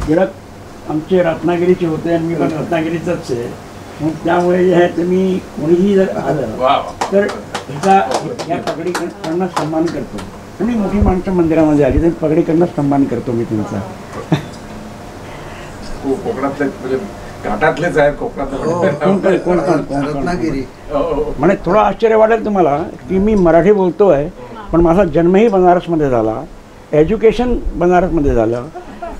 टिळक आमचे रत्नागिरीचे होते आणि मी पण रत्नागिरीचाच आहे. मग त्यामुळे जे आहे तुम्ही कोणीही जर आलं तर या पगडीकडनं सन्मान करतो. आणि मोठी माणसं मंदिरामध्ये आली तर पगडीकडनं सन्मान करतो मी त्यांचा. कोकणातले म्हणजे घाटातलेच आहेत रत्नागिरी. म्हणजे थोडं आश्चर्य वाटेल तुम्हाला की मी मराठी बोलतोय पण माझा जन्मही बनारसमध्ये झाला, एज्युकेशन बनारसमध्ये झालं,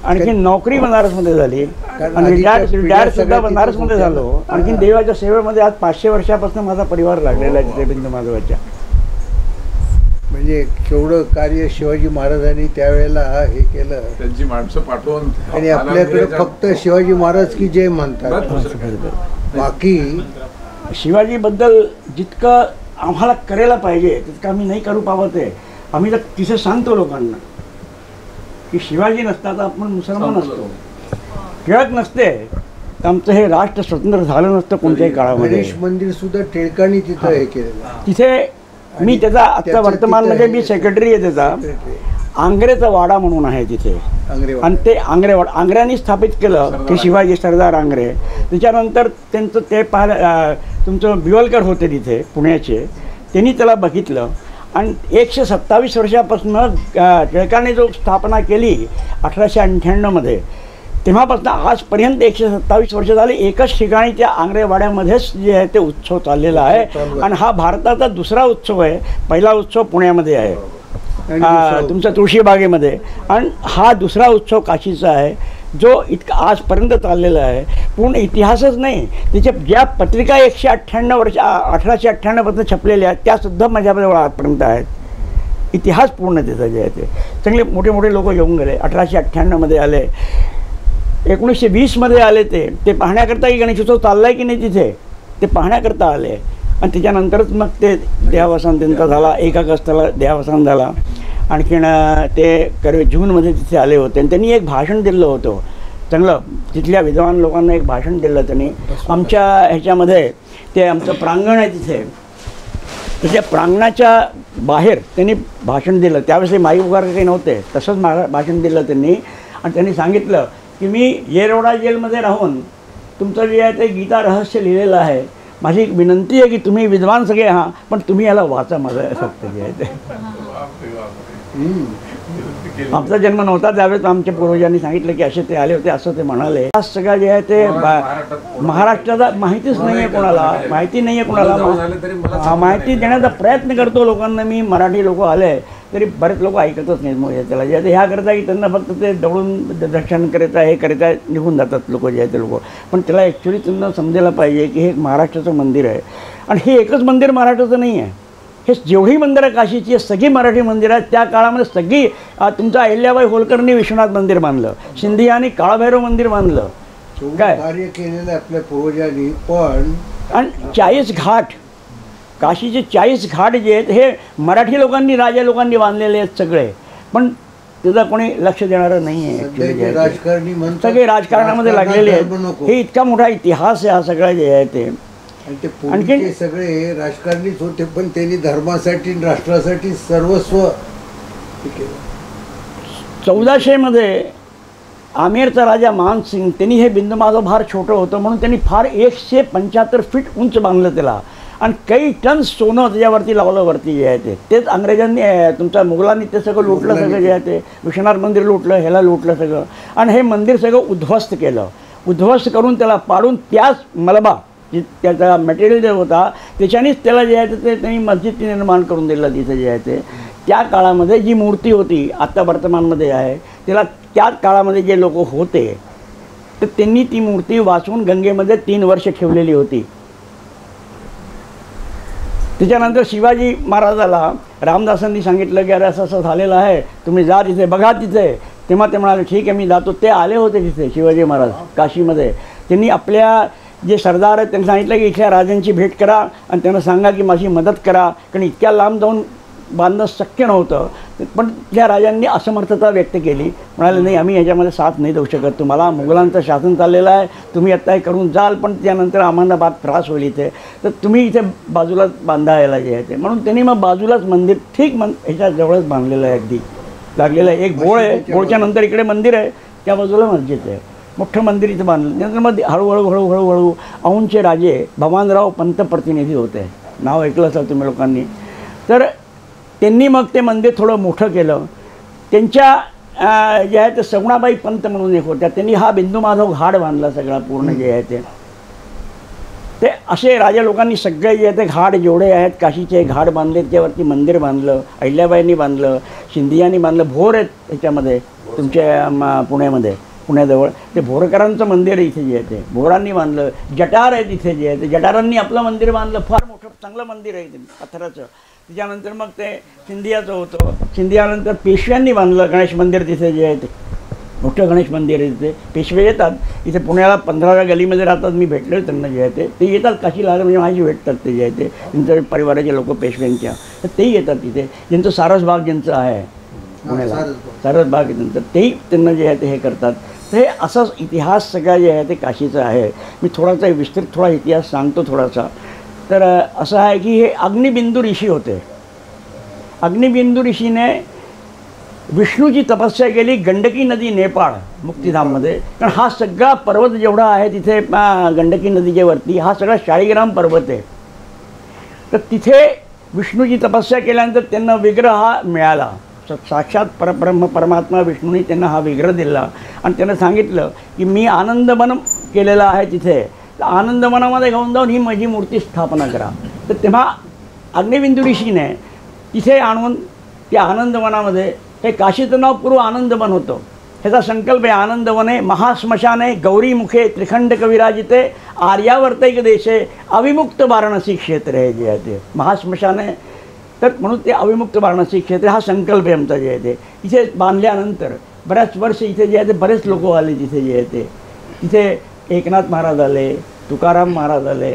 आणखी नोकरी बनारसमध्ये झाली आणि रिटायर सुद्धा बनारसमध्ये झालो. आणखी देवाच्या सेवेमध्ये आज 500 वर्षापासून माझा परिवार लागलेला आहे तिथे बिंदू माधवाच्या. म्हणजे केवढं कार्य शिवाजी महाराजांनी त्यावेळेला हे केलं. त्यांची माणसं पाठवून आणि आपल्याकडे फक्त शिवाजी महाराज की जय म्हणतात. बाकी शिवाजीबद्दल जितकं आम्हाला करायला पाहिजे तितकं आम्ही नाही करू पावत आहे. आम्ही तर तिथे सांगतो लोकांना की शिवाजी नसता तर आपण मुसलमान असतो, टिळक नसते तर आमचं हे राष्ट्र स्वतंत्र झालं नसतं कोणत्याही काळामध्ये. गणेश मंदिर सुद्धा टिळकांनी तिथं हे केलेलं. तिथे मी त्याचा आता वर्तमानमध्ये मी सेक्रेटरी आहे त्याचा. आंग्रेचा वाडा म्हणून आहे तिथे आणि ते आंग्र्यांनी स्थापित केलं की शिवाजी सरदार आंग्रे. त्याच्यानंतर त्यांचं ते तुमचं बिवलकर होते तिथे पुण्याचे, त्यांनी त्याला बघितलं आणि 127 वर्षापासून टिळकांनी जो स्थापना केली 1898 तेव्हापासून आजपर्यंत 127 वर्ष झाली एकच ठिकाणी त्या आंग्रेवाड्यामध्येच जे आहे ते उत्सव चाललेला आहे. आणि हा भारताचा दुसरा उत्सव आहे. पहिला उत्सव पुण्यामध्ये आहे तुमच्या तुळशीबागेमध्ये आणि हा दुसरा उत्सव काशीचा आहे जो इतका आजपर्यंत चाललेला आहे. पूर्ण इतिहासच नाही, तिच्या ज्या पत्रिका 1898 पासून छपलेल्या आहेत त्यासुद्धा माझ्याजवळ आजपर्यंत आहेत. इतिहास पूर्ण त्याचा जे आहे ते चांगले मोठे मोठे लोक येऊन गेले. 1898 आले, 1920 आले ते पाहण्याकरता की गणेशोत्सव चालला आहे की नाही तिथे ते पाहण्याकरता आले. आणि त्याच्यानंतरच मग ते देहावसान त्यांचा झाला. 1 ऑगस्टला देहावसान झाला. आणखीन ते जूनमध्ये तिथे आले होते आणि त्यांनी एक भाषण दिलं होतं चांगलं. तिथल्या विद्वान लोकांना एक भाषण दिलं त्यांनी. आमच्या ह्याच्यामध्ये ते आमचं प्रांगण आहे तिथे, तर त्या प्रांगणाच्या बाहेर त्यांनी भाषण दिलं. त्यावेळेस माईक वगैरे काही नव्हते, तसंच भाषण दिलं त्यांनी. आणि त्यांनी सांगितलं की मी येरवडा जेलमध्ये राहून तुमचं जे आहे ते गीता रहस्य लिहिलेलं आहे. माझी एक विनंती आहे की तुम्ही विद्वान सगळे हां पण तुम्ही याला वाचा. माझं सत्य जे आहे ते आमचा जन्म नव्हता त्यावेळेस आमच्या पूर्वजांनी सांगितलं की असे ते आले होते असं ते म्हणाले. आज सगळं जे आहे ते महाराष्ट्राचा माहितीच नाही आहे कोणाला, माहिती नाही आहे कोणाला. माहिती देण्याचा प्रयत्न करतो लोकांना मी. मराठी लोक आले तरी बरेच लोक ऐकतच नाहीत. मग त्याला जे ह्या करता की त्यांना फक्त ते दौडून दर्शन करायचं हे करायचं निघून जातात लोक जे आहे ते लोक. पण त्याला ॲक्च्युली त्यांना समजायला पाहिजे की हे महाराष्ट्राचं मंदिर आहे. आणि हे एकच मंदिर महाराष्ट्राचं नाही आहे. हे जेवढी मंदिरं काशीची सगळी मराठी मंदिरं आहेत. त्या काळामध्ये सगळी तुमचा अहिल्याबाई होलकरनी विश्वनाथ मंदिर बांधलं, सिंधियांनी काळभैरव मंदिर बांधलं, काय कार्य केलेलं आपल्या पूर्वजांनी. पण आणि 40 घाट काशीचे 40 घाट जे आहेत हे मराठी लोकांनी राजा लोकांनी बांधलेले आहेत सगळे. पण त्याचा कोणी लक्ष देणारं नाही आहे. राजकारणी सगळे राजकारणामध्ये लागलेले आहेत. हे इतका मोठा इतिहास आहे हा सगळा जे आहे ते. आणखी सगळे राजकारणीच होते पण त्यांनी धर्मासाठी राष्ट्रासाठी सर्वस्व केलं. 1400 आमेरचा राजा मानसिंग त्यांनी हे बिंदू माधव फार छोटं होतं म्हणून त्यांनी फार 175 फीट उंच बांधलं त्याला. आणि काही टन सोनं त्याच्यावरती लावलं वरती जे आहे तेच अंग्रेजांनी तुमच्या मुघलांनी ते सगळं लुटलं. सगळं जे आहे ते विश्वनाथ मंदिर लुटलं, ह्याला लुटलं सगळं. आणि हे मंदिर सगळं उद्ध्वस्त केलं. उद्ध्वस्त करून त्याला पाडून त्याच मलबा त्याचा मटेरियल जे होता त्याच्यानेच त्याला जे आहे ते त्यांनी मस्जिद निर्माण करून दिलं तिथे जे आहे ते. त्या काळामध्ये जी मूर्ती होती आत्ता वर्तमानमध्ये आहे त्याला त्याच काळामध्ये जे लोक होते तर त्यांनी ती मूर्ती वाचून गंगेमध्ये 3 वर्ष ठेवलेली होती. त्याच्यानंतर शिवाजी महाराजाला रामदासांनी सांगितलं की अरे असं असं झालेलं आहे तुम्ही जा तिथे बघा तिथे. तेव्हा ते म्हणाले ठीक आहे मी जातो. ते आले होते तिथे शिवाजी महाराज काशीमध्ये. त्यांनी आपल्या जे सरदार आहेत त्यांनी सांगितलं की इथल्या राजांची भेट करा आणि त्यांना सांगा की माझी मदत करा. कारण इतक्या लांब जाऊन बांधणं शक्य नव्हतं. पण त्या राजांनी असमर्थता व्यक्त केली. म्हणाले नाही आम्ही ह्याच्यामध्ये साथ नाही देऊ शकत. तुम्हाला मुघलांचं शासन चाललेलं आहे, तुम्ही आत्ता हे करून जाल पण त्यानंतर आम्हाला बात त्रास होईल इथे, तर तुम्ही इथे बाजूलाच बांधायला जे आहे ते. म्हणून त्यांनी मग बाजूलाच मंदिर ठीक ह्याच्या जवळच बांधलेलं आहे. अगदी लागलेलं आहे. एक बोळ आहे, बोळच्या नंतर इकडे मंदिर आहे. त्या बाजूला मस्जिद आहे, मोठं मंदिर इथं बांधलं. नंतर मग हळूहळू औंधचे राजे भवानराव पंत प्रतिनिधी होते, नाव ऐकलं असेल तुम्ही लोकांनी. तर त्यांनी मग ते मंदिर थोडं मोठं केलं. त्यांच्या जे आहे ते सगुणाबाई पंत म्हणून एक होत्या, त्यांनी हा बिंदू माधव घाट बांधला सगळा पूर्ण जे आहे ते असे राजा लोकांनी सगळे जे आहे ते घाट जेवढे आहेत काशीचे घाट बांधले, त्यावरती मंदिर बांधलं. अहिल्याबाईंनी बांधलं, शिंदियांनी बांधलं. भोर आहेत त्याच्यामध्ये तुमच्या पुण्याजवळ ते भोरकरांचं मंदिर इथे जे आहे ते भोरांनी बांधलं. जटार आहे तिथे जे आहे ते जटारांनी आपलं मंदिर बांधलं, फार मोठं चांगलं मंदिर आहे ते पत्थराचं. त्याच्यानंतर मग ते शिंदियाचं होतं, शिंदियानंतर पेशव्यांनी बांधलं गणेश मंदिर तिथे जे आहे ते मोठं गणेश मंदिर आहे. तिथे पेशवे येतात इथे पुण्याला 15व्या गलीमध्ये राहतात, मी भेटले त्यांना जे आहे ते येतात काशीला, म्हणजे माझी भेटतात ते जे आहे ते त्यांच्या परिवाराचे लोक पेशव्यांच्या, तर तेही येतात तिथे. ज्यांचं सारसबाग ज्यांचं आहे पुण्याला, सारसबाग नंतर तेही त्यांना जे आहे ते हे करतात. तर हे असाच इतिहास सगळा जे आहे ते काशीचा आहे. मी थोडासा विस्तृत थोडा इतिहास सांगतो थोडासा. तर असं आहे की हे अग्निबिंदू ऋषी होते. अग्निबिंदू ऋषीने विष्णूची तपस्या केली गंडकी नदी नेपाळ मुक्तिधाममध्ये. कारण हा सगळा पर्वत जेवढा आहे तिथे गंडकी नदीच्या वरती हा सगळा शाळीग्राम पर्वत आहे. तर तिथे विष्णूची तपस्या केल्यानंतर त्यांना विग्रह हा मिळाला. साक्षात परमात्मा विष्णूने त्यांना हा विग्रह दिला आणि त्यांना सांगितलं की मी आनंदवन केलेला आहे तिथे, तर आनंदवनामध्ये घेऊन जाऊन ही माझी मूर्ती स्थापना करा. तर तेव्हा अग्निबिंदू ऋषीने तिथे आणून त्या आनंदवनामध्ये हे काशीचं नाव पूर्व आनंदवन होतं. ह्याचा संकल्प आहे आनंदवने महाश्मशाने गौरीमुखे त्रिखंड कविराजिते आर्यावर्तैक देशे अविमुक्त वाराणसी क्षेत्र आहे जे आहे ते महाश्मशाने. तर म्हणून ते अविमुक्त वाराणसी क्षेत्र हा संकल्प आहे आमचा जे आहे ते. इथे बांधल्यानंतर बऱ्याच वर्ष इथे जे आहे ते बरेच लोक आले तिथे जे आहे ते. तिथे एकनाथ महाराज आले, तुकाराम महाराज आले,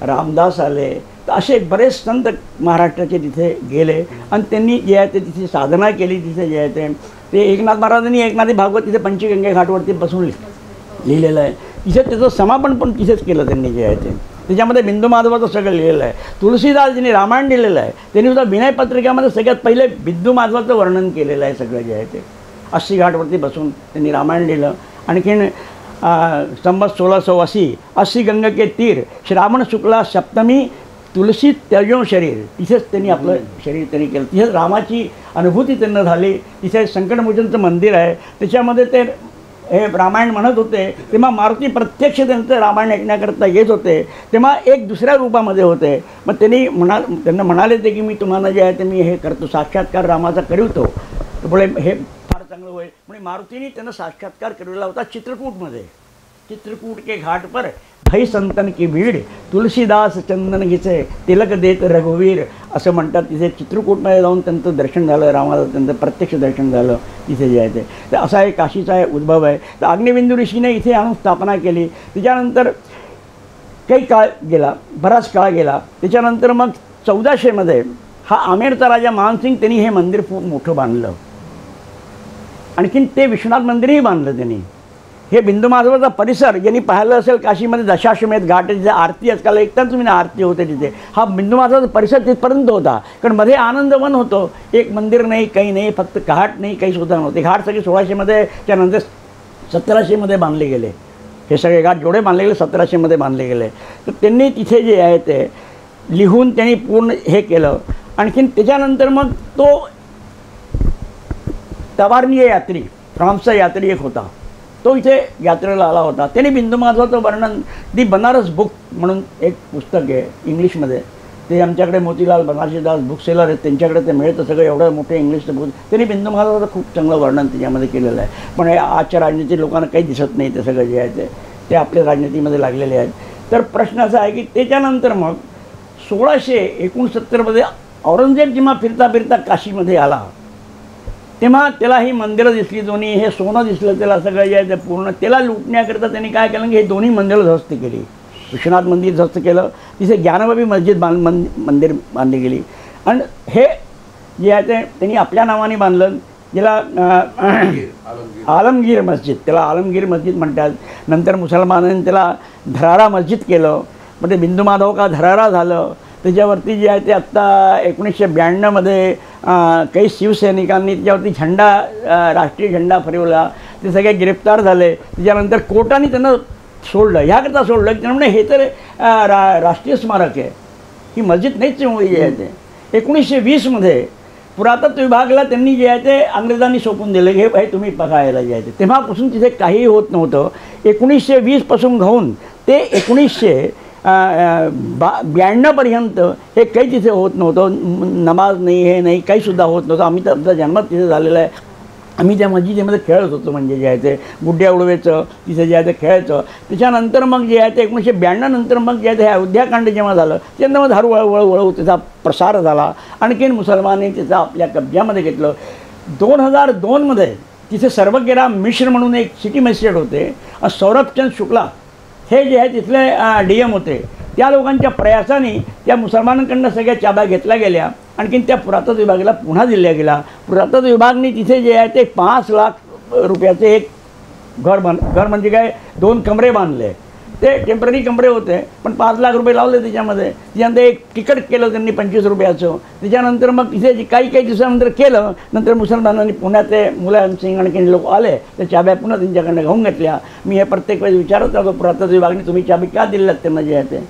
रामदास आले, तर असे बरेच संत महाराष्ट्राचे तिथे गेले आणि त्यांनी जे आहे ते तिथे साधना केली. तिथे जे आहे ते एकनाथ महाराजांनी एकनाथी भागवत तिथे पंचगंगे घाटवरती बसून लिहिलेलं आहे. तिथे त्याचं समापन पण तिथेच केलं त्यांनी जे आहे ते. त्याच्यामध्ये बिंदू माधवाचं सगळं लिहिलेलं आहे. तुलसीदासजींनी रामायण लिहिलेलं आहे, त्यांनी सुद्धा विनय पत्रिकेमध्ये सगळ्यात पहिले बिंदू माधवाचं वर्णन केलेलं आहे सगळं जे आहे ते. 80 घाटवरती बसून त्यांनी रामायण लिहिलं. आणखीन संवत 1680 80 गंग के तीर श्रावण शुक्ला सप्तमी तुलसी त्याजो शरीर, तिथेच त्यांनी आपलं शरीर त्यांनी केलं. तिथेच रामाची अनुभूती त्यांना झाली. तिथे संकटमोचनचं मंदिर आहे, त्याच्यामध्ये ते हे रामायण म्हणत होते. तेव्हा मारुती प्रत्यक्ष त्यांचं रामायण ऐकण्याकरता येत होते. तेव्हा एक दुसऱ्या रूपामध्ये होते. मग त्यांना म्हणाले ते की मी तुम्हाला जे आहे ते मी हे करतो, साक्षात्कार रामाचा करिवतो. पुढे हे फार चांगलं होईल म्हणजे मारुतीने त्यांना साक्षात्कार केलेला होता चित्रकूटमध्ये. चित्रकूट के घाट पर भई संतन की भीड तुलसीदास चंदन घिचे तिलक देत रघुवीर असं म्हणतात. तिथे चित्रकूटमध्ये जाऊन त्यांचं दर्शन झालं, रामाचं त्यांचं प्रत्यक्ष दर्शन झालं तिथे जे आहे ते. तर असा एक काशीचा आहे उद्भव आहे. तर अग्निबिंदू ऋषीने इथे आणून स्थापना केली. त्याच्यानंतर काही काळ गेला, बराच काळ गेला. त्याच्यानंतर मग 1400मध्ये हा आमेरचा राजा मानसिंग त्यांनी हे मंदिर खूप मोठं बांधलं. आणखीन ते विश्वनाथ मंदिरही बांधलं त्यांनी. हे बिंदू माधवाचा परिसर ज्यांनी पाहिलं असेल काशीमध्ये दशाश्वमेध घाट तिथे आरती आजकाल ऐकताच तुम्ही आरती होते तिथे. हा बिंदू माधवाचा परिसर तिथपर्यंत होता, कारण मध्ये आनंदवन होतं. एक मंदिर नाही, काही नाही, फक्त घाट नाही, काही सुद्धा नव्हते. घाट सगळे 1600मध्ये त्यानंतर 1700मध्ये बांधले गेले. हे सगळे घाट जेवढे बांधले गेले 1700मध्ये बांधले गेले. तर त्यांनी तिथे जे आहे ते लिहून त्यांनी पूर्ण हे केलं. आणखीन त्याच्यानंतर मग तो तवारणीय यात्री फ्रान्सचा यात्री एक होता, तो इथे यात्रेला आला होता. त्याने बिंदू माधवाचं वर्णन दी बनारस बुक म्हणून एक पुस्तक आहे इंग्लिशमध्ये. ते आमच्याकडे मोतीलाल बनारसीदास बुक सेलर आहेत, त्यांच्याकडे ते मिळतं सगळं एवढं मोठं इंग्लिशचं बुक. त्यांनी बिंदू माधवाचं खूप चांगलं वर्णन त्याच्यामध्ये केलेलं आहे. पण आजच्या राजनीती लोकांना काही दिसत नाही ते सगळं जे आहे ते आपल्या राजनीतीमध्ये लागलेले आहेत. तर प्रश्न असा आहे की त्याच्यानंतर मग 1669मध्ये औरंगजेब जेव्हा फिरता फिरता काशीमध्ये आला तेव्हा त्याला ही मंदिरं दिसली दोन्ही. हे सोनं दिसलं त्याला सगळं जे आहे ते पूर्ण. त्याला लुटण्याकरता त्यांनी काय केलं की हे दोन्ही मंदिरं ध्वस्त केली. विश्वनाथ मंदिर ध्वस्त केलं, तिथे ज्ञानबाबी मस्जिद मंदिर बांधली गेली. आणि हे जे आहे ते त्यांनी आपल्या नावाने बांधलं, ज्याला आलमगीर मस्जिद, त्याला आलमगीर मस्जिद म्हणतात. नंतर मुसलमानांनी त्याला धरारा मस्जिद केलं. मग ते बिंदू माधव का धरारा झालं. त्याच्यावरती जे आहे ते आत्ता 1992मध्ये काही शिवसैनिकांनी त्याच्यावरती झेंडा राष्ट्रीय झेंडा फरवला, ते सगळे गिरफ्तार झाले. त्याच्यानंतर कोर्टाने त्यांना सोडलं. ह्याकरता सोडलं की त्यामुळे हे तर राष्ट्रीय स्मारक आहे, ही मस्जिद नाहीच मुळी जे आहे ते. 1920मध्ये पुरातत्व विभागाला त्यांनी जे आहे ते इंग्रजांनी सोपून दिलं की हे तुम्ही बघायला जे आहे ते. तेव्हापासून तिथे काहीही होत नव्हतं. 1920पासून घेऊन ते 1992पर्यंत हे काही तिथे होत नव्हतं. नमाज नाही, हे नाही, काहीसुद्धा होत नव्हतं. आम्ही तर आमचा जन्म तिथे झालेला आहे. आम्ही त्या मस्जिदीमध्ये खेळत होतो, म्हणजे जे आहे ते गुड्ड्या उडवायचं, तिथे जे आहे ते खेळायचं. त्याच्यानंतर मग जे आहे ते 1992 नंतर मग जे आहे ते हत्याकांड जेव्हा झालं त्यानंतर मग हळूहळू त्याचा प्रसार झाला. आणखीन मुसलमानांनी त्याचा आपल्या कब्जामध्ये घेतलं. 2002मध्ये तिथे सर्वगिरा मिश्र म्हणून एक सिटी मॅजिस्ट्रेट होते, सौरभचंद शुक्ला हे जे आहे तिथले DM होते. त्या लोकांच्या प्रयासाने त्या मुसलमानांकडनं सगळ्या चाब्या घेतल्या गेल्या. आणखीन त्या पुरातत्व विभागाला पुन्हा दिल्या गेला. पुरातत्व विभागाने तिथे जे आहे ते 5 लाख रुपयाचे एक घर म्हणजे काय 2 कमरे बांधले. ते टेम्पररी कमरे होते, पण 5 लाख रुपये लावले त्याच्यामध्ये. त्याच्यानंतर एक तिकीट केलं त्यांनी 25 रुपयाचं. त्याच्यानंतर मग तिथे काही दिवसानंतर केलं. नंतर मुसलमानांनी पुन्हा ते मुलायम सिंग आणखी लोक आले, त्या चाब्या पुन्हा त्यांच्याकडनं घेऊन घेतल्या. मी हे प्रत्येक वेळेस विचारत राहतो पुरातत्व विभागाने तुम्ही चाबी का दिल्यात त्यांना जे आहे ते.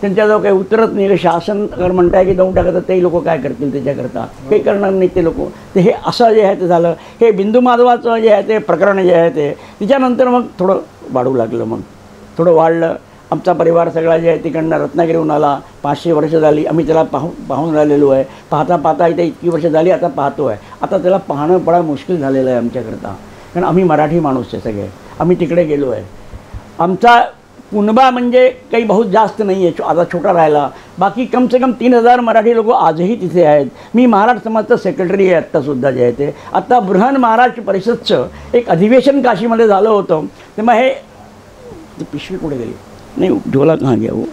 त्यांच्याजवळ काही उतरत नाही. शासन अगर म्हणताय की देऊन टाकत ते लोक काय करतील त्याच्याकरता, काही करणार नाही ते लोक. ते हे असं जे आहे ते झालं. हे बिंदू माधवाचं जे आहे ते प्रकरण जे आहे ते त्याच्यानंतर मग थोडं वाढू लागलं. मग थोडं वाढलं. आमचा परिवार सगळा जे आहे तिकडनं रत्नागिरीहून आला. 500 वर्ष झाली आम्ही त्याला पाहून राहिलेलो आहे. पाहता इथे इतकी वर्ष झाली आता पाहतो आहे. आता त्याला पाहणं बडा मुश्किल झालेलं आहे आमच्याकरता, कारण आम्ही मराठी माणूस आहे सगळे. आम्ही तिकडे गेलो आहे. आमचा पुनबा म्हणजे काही बहुत जास्त नाही आहे, आता छोटा राहिला. बाकी कम से कम 3000 मराठी लोक आजही तिथे आहेत. मी महाराष्ट्र समाजचा सेक्रेटरी आहे आत्तासुद्धा जे आहे ते. आत्ता बृहन महाराष्ट्र परिषदचं एक अधिवेशन काशीमध्ये झालं होतं. तेव्हा हे पिशवी कुठे गेली नाही, झोला कहाँ गया वो.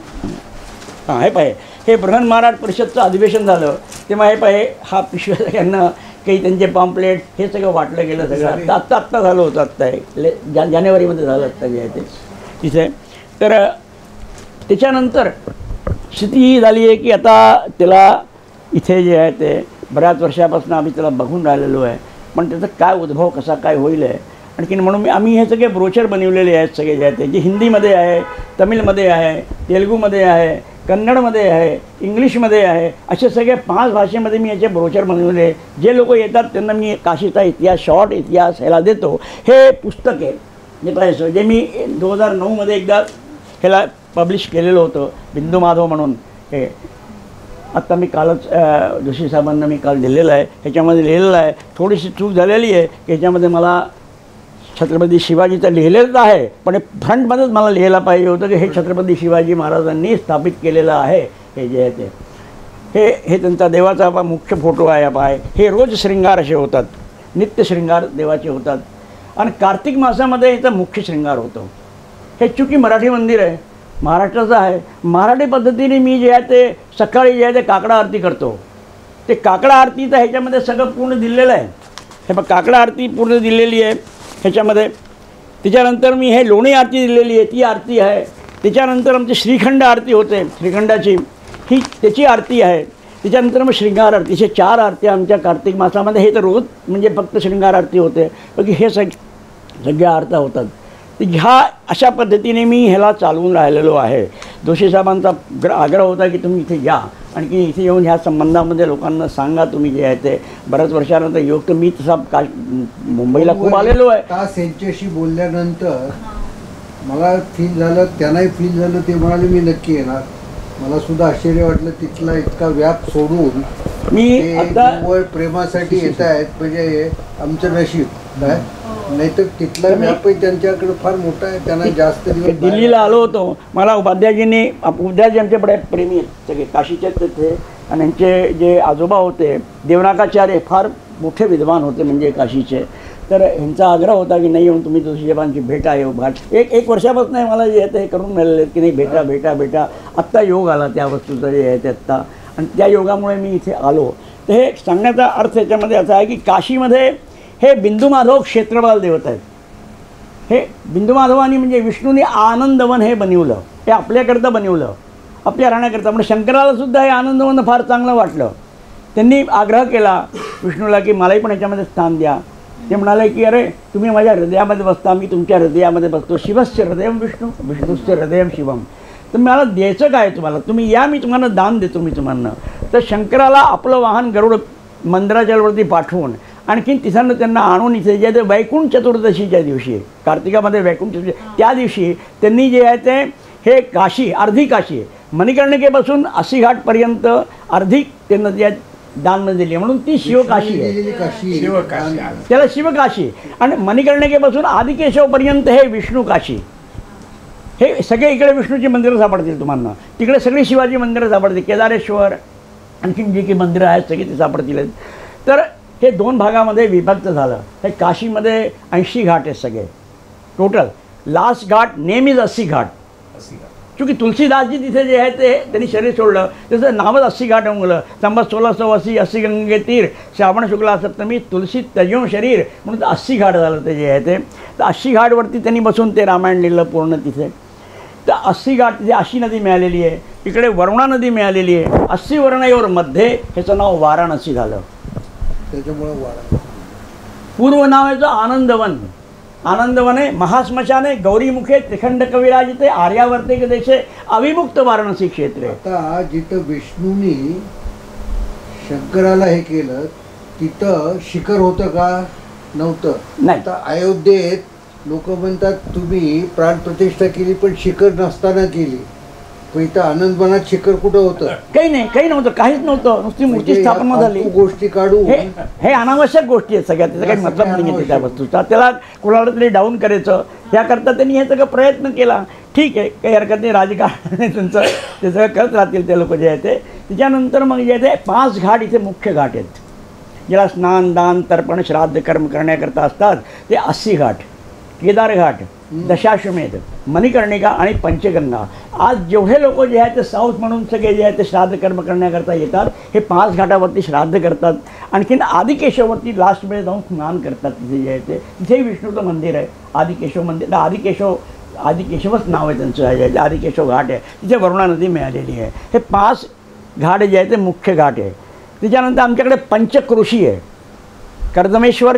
हां हे पाहे, हे बृहन महाराष्ट्र परिषदचं अधिवेशन झालं तेव्हा हे पाहे हा पिशव्या सगळ्यांना काही त्यांचे पॉम्पलेट हे सगळं वाटलं गेलं. सगळं आत्ता झालं होतं. आत्ता हे जानेवारीमध्ये झालं आत्ता जे आहे ते तिथे. तर त्याच्यानंतर स्थिती ही झाली आहे की आता त्याला इथे जे आहे ते बऱ्याच वर्षापासून आम्ही त्याला बघून राहिलेलो आहे, पण त्याचा काय उद्भव कसा काय होईल आहे. आणखीन म्हणून आम्ही हे सगळे ब्रोचर बनवलेले आहेत सगळे जे आहे ते, जे हिंदीमध्ये आहे, तमिळमध्ये आहे, तेलुगूमध्ये आहे, कन्नडमध्ये आहे, इंग्लिशमध्ये आहे, असे सगळे 5 भाषेमध्ये मी याचे ब्रोचर बनवले. जे लोक येतात त्यांना मी काशीचा इतिहास, शॉर्ट इतिहास ह्याला देतो. हे पुस्तक आहे जे पाहिजे, जे मी 2009मध्ये एकदा ह्याला पब्लिश केलेलं होतं, बिंदू माधव म्हणून. हे आत्ता मी कालच जोशी साहेबांना मी काल दिलेलं आहे. ह्याच्यामध्ये लिहिलेलं आहे, थोडीशी चूक झालेली आहे की ह्याच्यामध्ये मला छत्रपती शिवाजीचं लिहिलेलं आहे, पण फ्रंटमध्येच मला लिहायला पाहिजे होतं की हे छत्रपती शिवाजी महाराजांनी स्थापित केलेलं आहे. हे जे आहे ते हे त्यांचा देवाचा मुख्य फोटो आहे. पाय हे रोज श्रृंगार असे होतात, नित्य श्रृंगार देवाचे होतात. आणि कार्तिक मासामध्ये याचा मुख्य श्रृंगार होतो. हे चुकी मराठी मंदिर आहे, महाराष्ट्राचं आहे. मराठी पद्धतीने मी जे आहे ते सकाळी जे आहे ते काकडा आरती करतो. ते काकडा आरतीचं ह्याच्यामध्ये सगळं पूर्ण दिलेलं आहे. हे बघ काकडा आरती पूर्ण दिलेली आहे ह्याच्यामध्ये. त्याच्यानंतर मी हे लोणी आरती दिलेली आहे, ती आरती आहे. त्याच्यानंतर आमची श्रीखंड आरती होते, श्रीखंडाची ही त्याची आरती आहे. त्याच्यानंतर मग शृंगार आरती, हे 4 आरत्या आमच्या कार्तिक मासामध्ये. हे तर रोज म्हणजे फक्त शृंगार आरती होते, बाकी हे सगळ्या आरत्या होतात. तर ह्या अशा पद्धतीने मी ह्याला चालवून राहिलेलो आहे. जोशी साहेबांचा आग्रह होता की तुम्ही इथे या, आणखी इथे येऊन ह्या संबंधामध्ये लोकांना सांगा तुम्ही जे आहे ते. बऱ्याच वर्षानंतर योग तर मी तसा मुंबईला खूप आलेलो आहे. तास यांच्याशी बोलल्यानंतर मला फील झालं, त्यांनाही फील झालं. ते म्हणाले मी नक्की येणार. मला सुद्धा आश्चर्य वाटलं, तिथला इतका व्याप सोडून मी आता प्रेमासाठी येत आहेत, म्हणजे आमचं नशीब काय. नाहीतर तिथला व्यापही त्यांच्याकडे फार मोठा आहे. त्यांना जास्त दिवस दिल्लीला आलो होतो. मला उपाध्यायजींनी, उपाध्यायजी आमचे बडे प्रेमी आहेत सगळे, काशीचे तिथे. आणि यांचे जे आजोबा होते देवनाकाचार्य फार मोठे विद्वान होते म्हणजे काशीचे. तर ह्यांचा आग्रह होता की नाही येऊन तुम्ही जोशीसाहेबांची भेटा येऊ. एक वर्षापासून मला जे आहे ते करून मिळालेले की नाही भेटा भेटा भेटा. आत्ता योग आला त्या वस्तूचा जे आहे ते आत्ता, आणि त्या योगामुळे मी इथे आलो. तर हे सांगण्याचा अर्थ याच्यामध्ये असा आहे की काशीमध्ये हे बिंदू माधव क्षेत्रपाल देवता आहेत. हे बिंदू माधवानी म्हणजे विष्णूने आनंदवन हे बनवलं, हे आपल्याकरता बनवलं. आपल्या राहण्याकरता. म्हणजे शंकराला सुद्धा हे आनंदवन फार चांगलं वाटलं. त्यांनी आग्रह केला विष्णूला की मलाही पण याच्यामध्ये स्थान द्या. ते म्हणाले की अरे तुम्ही माझ्या हृदयामध्ये बसता, मी तुमच्या हृदयामध्ये बसतो. शिवस्य हृदयम विष्णू विष्णूस्य हृदयम शिवम. तर मला द्यायचं काय तुम्हाला, तुम्ही या, मी तुम्हाला दान देतो मी तुम्हाला. तर शंकराला आपलं वाहन गरुड मंदिराच्यावरती पाठवून आणखीन तिथं त्यांना आणून इथे जे ते वैकुंठ चतुर्दशीच्या दिवशी, कार्तिकामध्ये वैकुंठ चतुर्दशी, त्या दिवशी त्यांनी जे आहे ते हे काशी, अर्धी काशी मणिकर्णिकेपासून 80 घाटपर्यंत अर्धी त्यांना जे दान दिली, म्हणून ती शिवकाशी आहे. शिवकाशी. त्याला शिवकाशी. आणि मणिकर्णिकेपासून आदिकेशवपर्यंत हे विष्णू काशी. हे सगळे इकडे विष्णूची मंदिरं सापडतील तुम्हाला. तिकडे सगळी शिवाजी मंदिरं सापडतील. केदारेश्वर आणखीन जी काही मंदिरं आहेत सगळी ती सापडतील. तर हे 2 भागामध्ये विभक्त झालं. हे काशीमध्ये 80 घाट आहेत सगळे total. Last Ghat name is 80 घाट. चूँकि तुलसीदासजी तिथे जे आहे ते त्यांनी शरीर सोडलं, त्याचं नावच 80 घाट होऊन गेलं. संबत 1680 80 गंगे तीर श्रावण शुक्ला सप्तमी तुलसी तजो शरीर म्हणून 80 घाट झालं ते जे आहे ते. तर 80 घाटवरती त्यांनी बसून ते रामायण लिहिलं पूर्ण तिथे. तर 80 घाट तिथे 80 नदी मिळालेली आहे. इकडे वरुणा नदी मिळालेली आहे. 80 वर्णयोर मध्ये ह्याचं नाव वाराणसी झालं. त्याच्यामुळे वाढा. पूर्व नाव आहे आनंदवन. आनंदवने महाश्मशाने गौरीमुखे त्रिखंड कविराजिते आर्यावर्ते देशे अविमुक्त वाराणसी क्षेत्रे. आता जिथं विष्णूनी शंकराला हे केलं तिथं शिखर होतं का? नव्हतं. नाही. आता अयोध्येत लोक म्हणतात तुम्ही प्राणप्रतिष्ठा केली पण शिखर नसताना केली. पण इथं आनंदवनात शिखर कुठं होतं? काही नव्हतं, काहीच नव्हतं. नुसती मूर्ती स्थापना झाली. गोष्टी काढून हे अनावश्यक गोष्टी आहेत सगळ्या. त्याचा काही मतलब नाही आहे त्या वस्तूचा. त्याला कोणाला तरी डाऊन करायचं याकरता त्यांनी हे सगळं प्रयत्न केला. ठीक आहे, काही हरकत नाही. राजकारण त्यांचं ते सगळं करत राहतील ते लोक जे आहे ते. त्याच्यानंतर मग जे आहे ते 5 घाट इथे मुख्य घाट आहेत. ज्याला स्नान दान तर्पण श्राद्ध कर्म करण्याकरता असतात ते 80 घाट. केदारघाट, दशाश्वमेध, मणिकर्णिका आणि पंचगंगा. आज जेवढे लोक जे आहेत ते साऊथ म्हणून सगळे जे आहे ते श्राद्ध कर्म करण्याकरता येतात. हे 5 घाटावरती श्राद्ध करतात. आणखीन आदिकेशववरती लास्टमध्ये जाऊन स्नान करतात. तिथे जे आहे ते तिथेही विष्णूचं मंदिर आहे. आदिकेशव मंदिर, आदिकेशवच नाव आहे त्यांचं आहे. आदिकेशव घाट आहे. तिथे वरुणा नदी मिळालेली आहे. हे 5 घाट जे आहे ते मुख्य घाट आहे. त्याच्यानंतर आमच्याकडे पंचक्रोशी आहे. कर्दमेश्वर,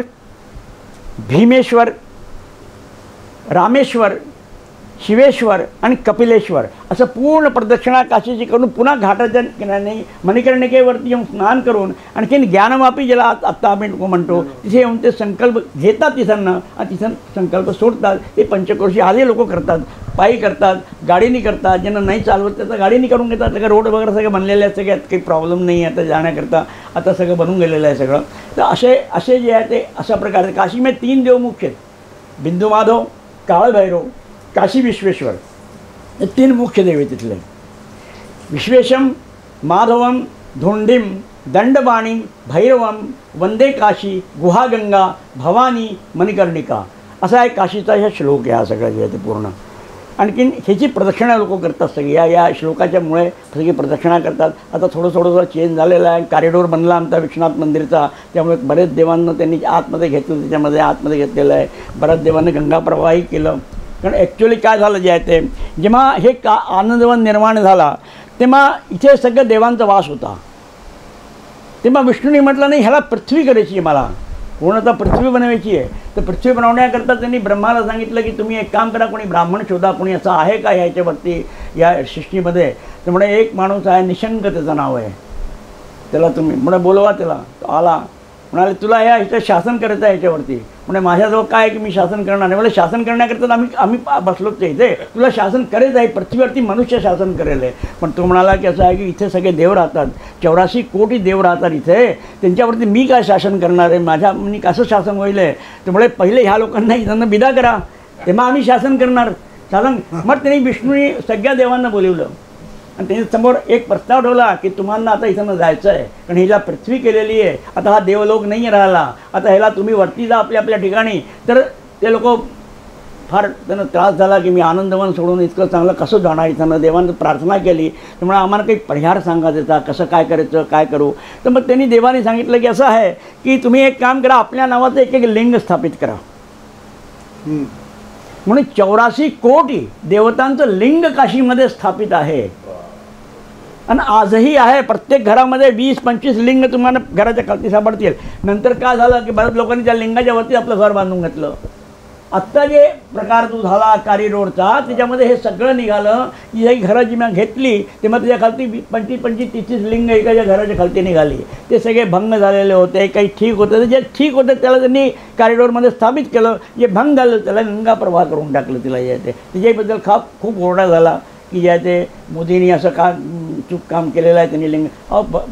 भीमेश्वर, रामेश्वर, शिवेश्वर आणि कपिलेश्वर असं पूर्ण प्रदक्षिणा काशीची करून पुन्हा घाटाच्या किनाऱ्याने मणिकर्णिकेवरती येऊन स्नान करून आणखीन ज्ञानवापी ज्याला आत्ता आम्ही म्हणतो तिथे येऊन ते संकल्प घेतात तिथं आणि तिथं संकल्प सोडतात. हे पंचक्रोशी आधी लोक करतात. पायी करतात, गाडीनी करतात. ज्यांना नाही चालवत त्याचं गाडीनी करून घेतात. सगळं रोड वगैरे सगळं बनलेले आहेत. सगळ्यात काही प्रॉब्लेम नाही आहे आता जाण्याकरता. आता सगळं बनून गेलेलं आहे सगळं. तर असे जे आहे ते अशा प्रकारे काशीमध्ये 3 देव मुख्य आहेत. बिंदू माधव, काळभैरव, काशी विश्वेश्वर हे 3 मुख्य देव आहेत तिथले. विश्वेशम, माधवम, धोंडीम, दंडबाणी, भैरवम, वंदे काशी, गुहागंगा, भवानी, मणिकर्णिका असा एक काशीचा हा श्लोक आहे. हा सगळं जे आहे ते पूर्ण. आणखीन ह्याची प्रदक्षिणा लोक करतात सगळी. या श्लोकाच्यामुळे सगळी प्रदक्षिणा करतात. आता थोडं चेंज झालेलं आहे. कॉरिडोर बनला आमचा विश्वनाथ मंदिरचा. त्यामुळे बरेच देवांना त्यांनी आतमध्ये घेतलं. त्याच्यामध्ये आतमध्ये घेतलेलं आहे. बऱ्याच देवांनी गंगा प्रवाही केलं. कारण ॲक्च्युली काय झालं जे आहे ते जेव्हा हे आनंदवन निर्माण झाला तेव्हा इथे सगळं देवांचा वास होता. तेव्हा विष्णूने म्हटलं नाही ह्याला पृथ्वी करायची आहे, मला पूर्णतः पृथ्वी बनवायची आहे. तर पृथ्वी बनवण्याकरता त्यांनी ब्रह्माला सांगितलं की तुम्ही एक काम करा, कोणी ब्राह्मण शोधा, कोणी असं आहे का याच्यावरती या सृष्टीमध्ये. तर म्हणे एक माणूस आहे निशंक त्याचं नाव आहे. त्याला तुम्ही म्हणे बोलवा त्याला. तो आला. म्हणाले तुला ह्याचं शासन करायचं आहे ह्याच्यावरती. म्हणजे माझ्याजवळ काय की मी शासन करणार नाही. म्हणजे शासन करण्याकरता आम्ही बसलोच इथे. तुला शासन करायचं आहे. पृथ्वीवरती मनुष्य शासन करेल आहे. पण तो म्हणाला की असं आहे की इथे सगळे देव राहतात. 84 कोटी देव राहतात इथे. त्यांच्यावरती मी काय शासन करणार आहे. माझ्या मी कसं शासन होईल आहे. त्यामुळे पहिले ह्या लोकांना इथं विदा करा, तेव्हा आम्ही शासन करणार. शासन मग त्यांनी विष्णूने सगळ्या देवांना बोलवलं आणि त्यांच्यासमोर एक प्रस्ताव ठेवला की तुम्हाला आता इथं जायचं आहे. कारण हिला पृथ्वी केलेली आहे. आता हा देवलोक नाही राहिला. आता ह्याला तुम्ही वरती जा आपल्या आपल्या ठिकाणी. तर ते लोक फार त्यांना त्रास झाला की मी आनंदवन सोडून इतकं चांगलं कसं जाणार इथं. देवानं प्रार्थना केली. त्यामुळे आम्हाला काही परिहार सांगा त्याचा, कसं काय करायचं, काय करू. तर मग त्यांनी देवाने सांगितलं की असं आहे की तुम्ही एक काम करा, आपल्या नावाचं एक लिंग स्थापित करा. म्हणून 84 कोटी देवतांचं लिंग काशीमध्ये स्थापित आहे. आणि आजही आहे. प्रत्येक घरामध्ये 20-25 लिंग तुम्हाला घराच्या खालती सापडतील. नंतर काय झालं की बऱ्याच लोकांनी त्या लिंगाच्या वरती आपलं घर बांधून घेतलं. आत्ता जे प्रकार जो झाला कारी रोडचा, त्याच्यामध्ये हे सगळं निघालं की ही घरं जी मी घेतली तेव्हा त्याच्या खालती 25-30 लिंग एकाच्या घराच्या खालती निघाली. ते सगळे भंग झालेले होते, काही ठीक होते. जे ठीक होते त्याला त्यांनी कॉरिडॉरमध्ये स्थापित केलं. जे भंग झालं त्याला गंगा प्रवाह करून टाकलं. तिला जे ते त्याच्याबद्दल खूप ओरडा झाला की जे ते मोदींनी असं का चूक काम केलेलं आहे. त्यांनी लिंग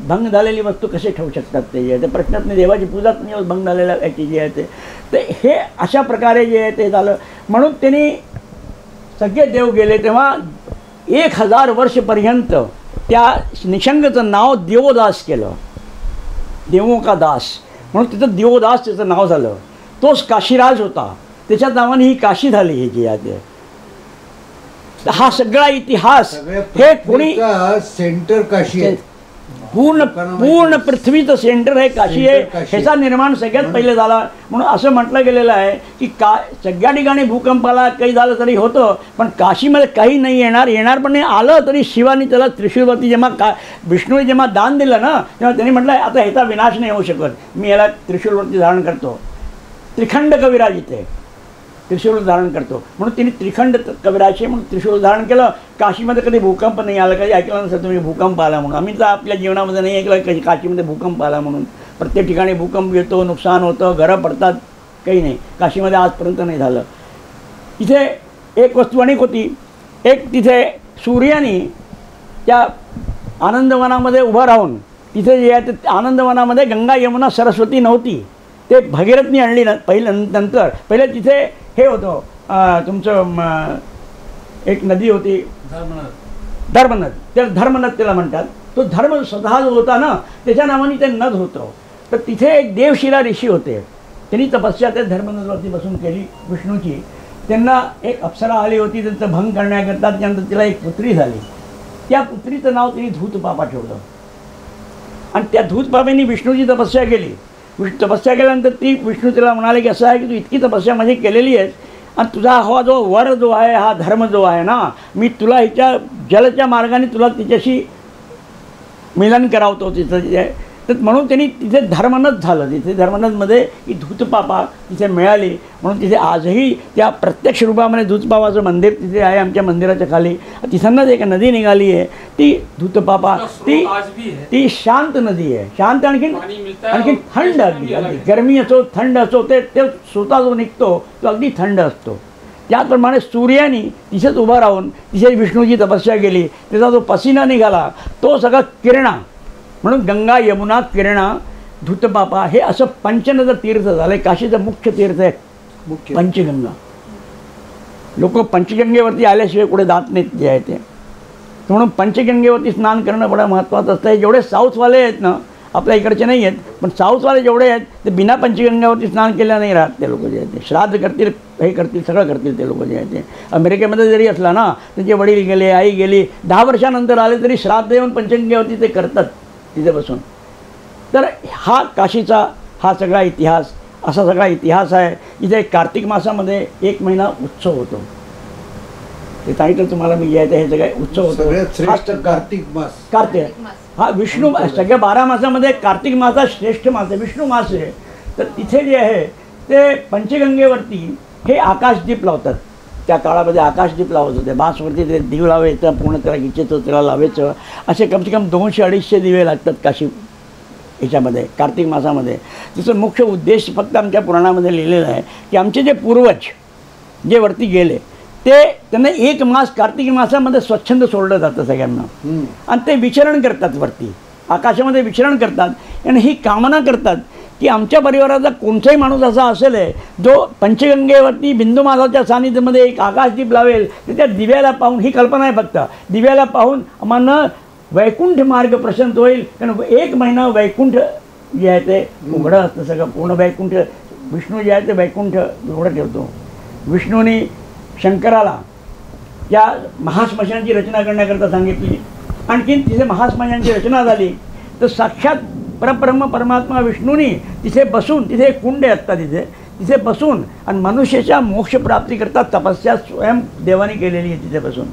भंग झालेली वस्तू कसे ठेवू शकतात ते जे ते प्रश्नात नाही. देवाची पूजाच नाही भंग झालेल्या याची जे आहे ते हे अशा प्रकारे जे आहे ते झालं. म्हणून त्यांनी सगळे देव गेले. तेव्हा 1000 वर्षपर्यंत त्या निशंगचं नाव देवदास केलं. देवों का दास म्हणून तिथं देवदास त्याचं नाव झालं. तोच काशीराज होता. त्याच्या नावाने ही काशी झाली. ही जी आहे ते हा सगळा इतिहास हे कोणी सेंटर काशी आहे. पूर्ण पृथ्वीचं सेंटर हे काशी आहे. ह्याचा निर्माण सगळ्यात पहिले झाला. म्हणून असं म्हटलं गेलेलं आहे की सगळ्या ठिकाणी भूकंपाला काही झालं तरी होतं, पण काशीमध्ये काही नाही येणार पण आलं तरी शिवानी त्याला त्रिशूलवरती जेव्हा विष्णूने जेव्हा दान दिलं ना, तेव्हा त्यांनी म्हटलं आता ह्याचा विनाश नाही होऊ शकत, मी याला त्रिशूलवरती धारण करतो. त्रिखंड कविराज इथे त्रिशूल धारण करतो. म्हणून तिने त्रिखंड कविराज म्हणून त्रिशूल धारण केलं. काशीमध्ये कधी भूकंप नाही आला. कधी ऐकलं नसेल तुम्ही भूकंप आला म्हणून. आम्ही तर आपल्या जीवनामध्ये नाही ऐकलं कधी काशीमध्ये भूकंप आला म्हणून. प्रत्येक ठिकाणी भूकंप येतो, नुकसान होतं, घरं पडतात, काही नाही. काशीमध्ये आजपर्यंत नाही झालं. इथे एक वस्तू अनेक होती. एक तिथे सूर्याने त्या आनंदवनामध्ये उभं राहून तिथे जे आहे ते आनंदवनामध्ये गंगा यमुना सरस्वती नव्हती. ते भगीरथनी आणली नंतर. पहिले तिथे हे होतं तुमचं एक नदी होती धर्मनद. त्या धर्मनद त्याला म्हणतात. तो धर्म स्वतः जो होता ना त्याच्या नावाने ते नद होतं. तर तिथे एक देवशिला ऋषी होते. त्यांनी तपस्या त्या धर्मनदवरती बसून केली विष्णूची. त्यांना एक अप्सरा आली होती त्यांचं भंग करण्याकरता. त्यानंतर तिला एक पुत्री झाली. त्या पुत्रीचं नाव तिने धूतपापा ठेवलं. आणि त्या धूतपापेने विष्णूची तपस्या केली. तपस्या केल्यानंतर ती विष्णू तिला म्हणाले की असं आहे की तू इतकी तपस्या माझी केलेली आहेस आणि तुझा हा जो वर जो आहे हा धर्म जो आहे ना, मी तुला हिच्या जलच्या मार्गाने तुला तिच्याशी मिलन करावतो तिथं. तर म्हणून त्यांनी तिथे धर्मनद झालं. तिथे धर्मनदमध्ये ही धूतपापा तिथे मिळाली. म्हणून तिथे आजही त्या प्रत्यक्ष रूपामध्ये धूतपापाचं मंदिर तिथे आहे आमच्या मंदिराच्या खाली. तिथंच एक नदी निघाली आहे ती धूतपापा. ती शांत नदी आहे. शांत आणखीन थंड. अगदी गरमी असो थंड असो ते स्वतः जो निघतो तो अगदी थंड असतो. त्याचप्रमाणे सूर्याने तिथेच उभा राहून तिथे विष्णूची तपस्या केली. त्याचा जो पसिना निघाला तो सगळा किरणा. म्हणून गंगा यमुना किरणा धूतपापा हे असं पंचनद तीर्थ झालं. काशीचं मुख्य तीर्थ आहे पंचगंगा. लोक पंचगंगेवरती आल्याशिवाय कुठे जात नाहीत जे आहे ते. म्हणून पंचगंगेवरती स्नान करणं बडं महत्त्वाचं असतं. जेवढे साऊथवाले आहेत ना, आपल्या इकडचे नाही आहेत पण साऊथवाले जेवढे आहेत ते बिना पंचगंगावरती स्नान केलं नाही राहत. ते लोक जे आहेत ते श्राद्ध करतील, हे करतील, सगळं करतील ते लोक जे आहेत ते. अमेरिकेमध्ये जरी असला ना त्यांचे वडील गेले, आई गेली, 10 वर्षानंतर आले तरी श्राद्ध येऊन पंचगंगेवरती ते करतात तिथे बसून. तर हा काशीचा हा सगळा इतिहास असा सगळा इतिहास आहे. इथे कार्तिक मासामध्ये 1 महिना उत्सव होतो. ते सांगितलं तुम्हाला मी यायचं हे सगळे उत्सव होतो. कार्तिक मास. कार्तिक हा विष्णू सगळ्या 12 मासामध्ये कार्तिक मास हा श्रेष्ठ मास आहे, विष्णू मास आहे. तर तिथे जे आहे ते पंचगंगेवरती हे आकाशदीप लावतात. त्या काळामध्ये आकाशदीप लावत होते. बासवरती ते दिव लावायचं, पूर्ण त्याला घिचायचं, त्याला लावायचं. असे कमसे कम 200-250 दिवे लागतात काशी ह्याच्यामध्ये कार्तिक मासामध्ये. तिचं मुख्य उद्देश फक्त आमच्या पुराणामध्ये लिहिलेलं आहे की आमचे जे पूर्वज जे वरती गेले ते त्यांना 1 मास कार्तिक मासामध्ये स्वच्छंद सोडलं जातं सगळ्यांना. आणि ते विचरण करतात वरती आकाशामध्ये विचरण करतात आणि ही कामना करतात की आमच्या परिवाराचा कोणताही माणूस असा असेल जो पंचगंगेवरती बिंदू मासाच्या सानिध्यामध्ये एक आकाशदीप लावेल तर त्या दिव्याला पाहून, ही कल्पना आहे फक्त, दिव्याला पाहून आम्हाला वैकुंठ मार्ग प्रशस्त होईल. कारण 1 महिना वैकुंठ जे आहे ते उघडं असतं सगळं. पूर्ण वैकुंठ विष्णू जे आहे ते वैकुंठ उघडं ठेवतो. विष्णूने शंकराला त्या महाश्मशानाची रचना करण्याकरता सांगितली. आणखीन तिथे महाश्मशानाची रचना झाली तर साक्षात परब्रह्म परमात्मा विष्णूने तिथे बसून, तिथे एक कुंड असतात तिथे बसून आणि मनुष्याच्या मोक्षप्राप्तीकरता तपस्या स्वयं देवाने केलेली आहे तिथे बसून.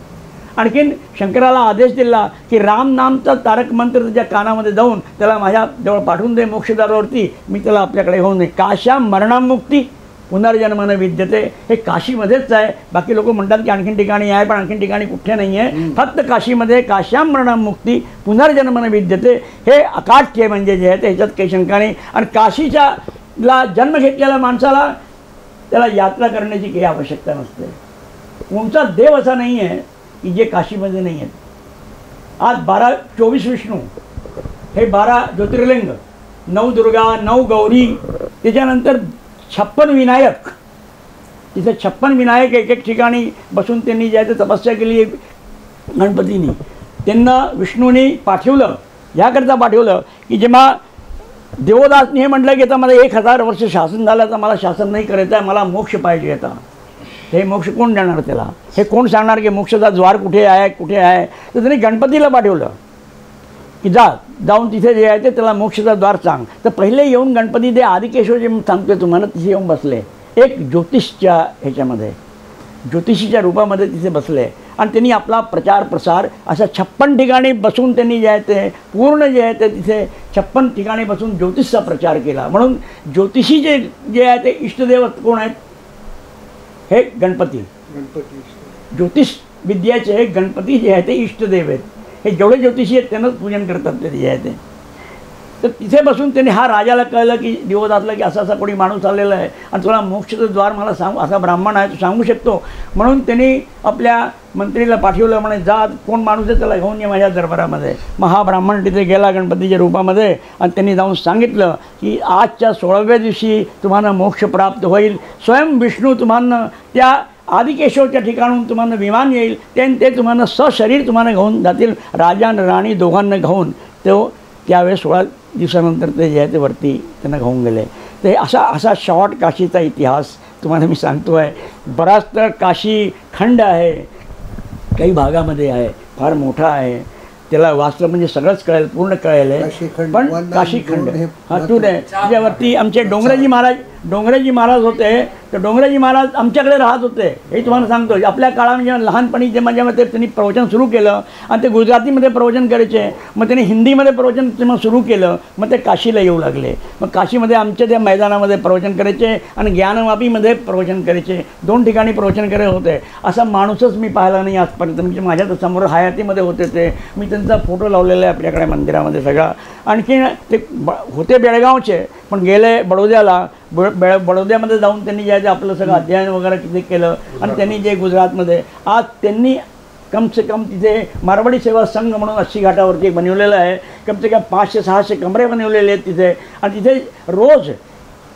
आणखीन शंकराला आदेश दिला की राम नामचा तारक मंत्र त्याच्या कानामध्ये जाऊन त्याला माझ्याजवळ पाठवून दे मोक्षदारावरती, मी त्याला आपल्याकडे घेऊन दे. काशा मरणामुक्ती पुनर्जन्मन विद्यते, हे काशीमध्येच आहे. बाकी लोक म्हणतात की आणखीन ठिकाणी आहे, पण आणखीन ठिकाणी कुठे नाही आहे. फक्त काशीमध्ये काश्याम मरणामुक्ती पुनर्जन्मन विद्यते हे अकाठ्य म्हणजे जे आहे त्याच्यात काही शंका नाही. आणि काशीच्याला जन्म घेतलेल्या माणसाला त्याला यात्रा करण्याची काही आवश्यकता नसते. कोणता देव असा नाही आहे की जे काशीमध्ये नाही आहेत. आज 24 विष्णू, हे 12 ज्योतिर्लिंग, 9 दुर्गा, 9 गौरी, त्याच्यानंतर 56 विनायक. तिथे 56 विनायक एक एक ठिकाणी बसून त्यांनी जे आहे ते तपस्या केली गणपतींनी. त्यांना विष्णूंनी पाठवलं, याकरता पाठवलं की जेव्हा देवदासने हे म्हटलं की आता मला 1000 वर्ष शासन झालं, तर मला शासन नाही करायचं आहे, मला मोक्ष पाहिजे. आता हे मोक्ष कोण देणार त्याला? हे कोण सांगणार की मोक्षाचा द्वार कुठे आहे कुठे आहे? तर त्यांनी गणपतीला पाठवलं की जाऊन तिथे जे आहे ते त्याला मोक्षाचा द्वार सांग. तर पहिले येऊन गणपती ते आदिकेशव जे सांगतोय तुम्हाला तिथे येऊन बसले, एक ज्योतिषच्या ह्याच्यामध्ये, ज्योतिषीच्या रूपामध्ये तिथे बसले. आणि त्यांनी आपला प्रचार प्रसार अशा 56 ठिकाणी बसून त्यांनी जे आहे ते पूर्ण जे आहे ते तिथे 56 ठिकाणी बसून ज्योतिषचा प्रचार केला. म्हणून ज्योतिषीचे जे आहे ते इष्टदेव कोण आहेत? हे गणपती. ज्योतिष विद्याचे गणपती जे आहे ते इष्टदेव आहेत. हे जेवढे ज्योतिषी आहेत त्यांनाच पूजन करतात ते जे आहे ते. तर तिथे बसून त्यांनी हा राजाला कळलं की दिवदासला की असा कोणी माणूस आलेला आहे आणि तुला मोक्षाचं द्वार मला सांग, असा ब्राह्मण आहे तो सांगू शकतो. म्हणून त्यांनी आपल्या मंत्रीला पाठवलं, म्हणे जा कोण माणूस आहे त्याला घेऊन ये माझ्या दरबारामध्ये. मग हा ब्राह्मण तिथे गेला गणपतीच्या रूपामध्ये आणि त्यांनी जाऊन सांगितलं की आजच्या 16व्या दिवशी तुम्हाला मोक्ष प्राप्त होईल. स्वयं विष्णू तुम्हाला त्या आदिकेशवच्या ठिकाणून तुम्हाला विमान येईल, ते तुम्हाला सशरीर तुम्हाला घेऊन जातील. राजा आणि राणी दोघांना घेऊन तो त्यावेळेस 16 दिवसानंतर ते जे आहे ते वरती त्यांना घेऊन गेले. ते असा शॉर्ट काशीचा इतिहास तुम्हाला मी सांगतो आहे. बराच तर काशी खंड आहे, काही भागामध्ये आहे, फार मोठा आहे. त्याला वाचलं म्हणजे सगळंच कळेल, पूर्ण कळेल आहे. पण काशीखंड हातून आहे. त्याच्यावरती आमचे डोंगराजी महाराज होते. तर डोंगराजी महाराज आमच्याकडे राहत होते, हे तुम्हाला सांगतो. आपल्या काळामध्ये जेव्हा लहानपणी जेव्हा त्यांनी प्रवचन सुरू केलं आणि ते गुजरातीमध्ये प्रवचन करायचे, मग त्यांनी हिंदीमध्ये प्रवचन जेव्हा सुरू केलं, मग ते काशीला येऊ लागले. मग काशीमध्ये आमच्या त्या मैदानामध्ये प्रवचन करायचे आणि ज्ञानवापीमध्ये प्रवचन करायचे. 2 ठिकाणी प्रवचन करत होते. असा माणूसच मी पाहिला नाही आजपर्यंत. म्हणजे माझ्या समोर हयातीमध्ये होते ते. मी त्यांचा फोटो लावलेला आहे आपल्याकडे मंदिरामध्ये सगळा. आणखी ते होते बेळगावचे, पण गेले बडोद्याला. बडोद्यामध्ये जाऊन त्यांनी जे आहे आपलं सगळं अध्ययन वगैरे तिथे केलं. आणि त्यांनी जे गुजरातमध्ये आज त्यांनी कम से कम तिथे मारवाडी सेवा संघ म्हणून 80 घाटावरती एक बनवलेलं आहे. कम से कम 500-600 कमरे बनवलेले आहेत तिथे. आणि तिथे रोज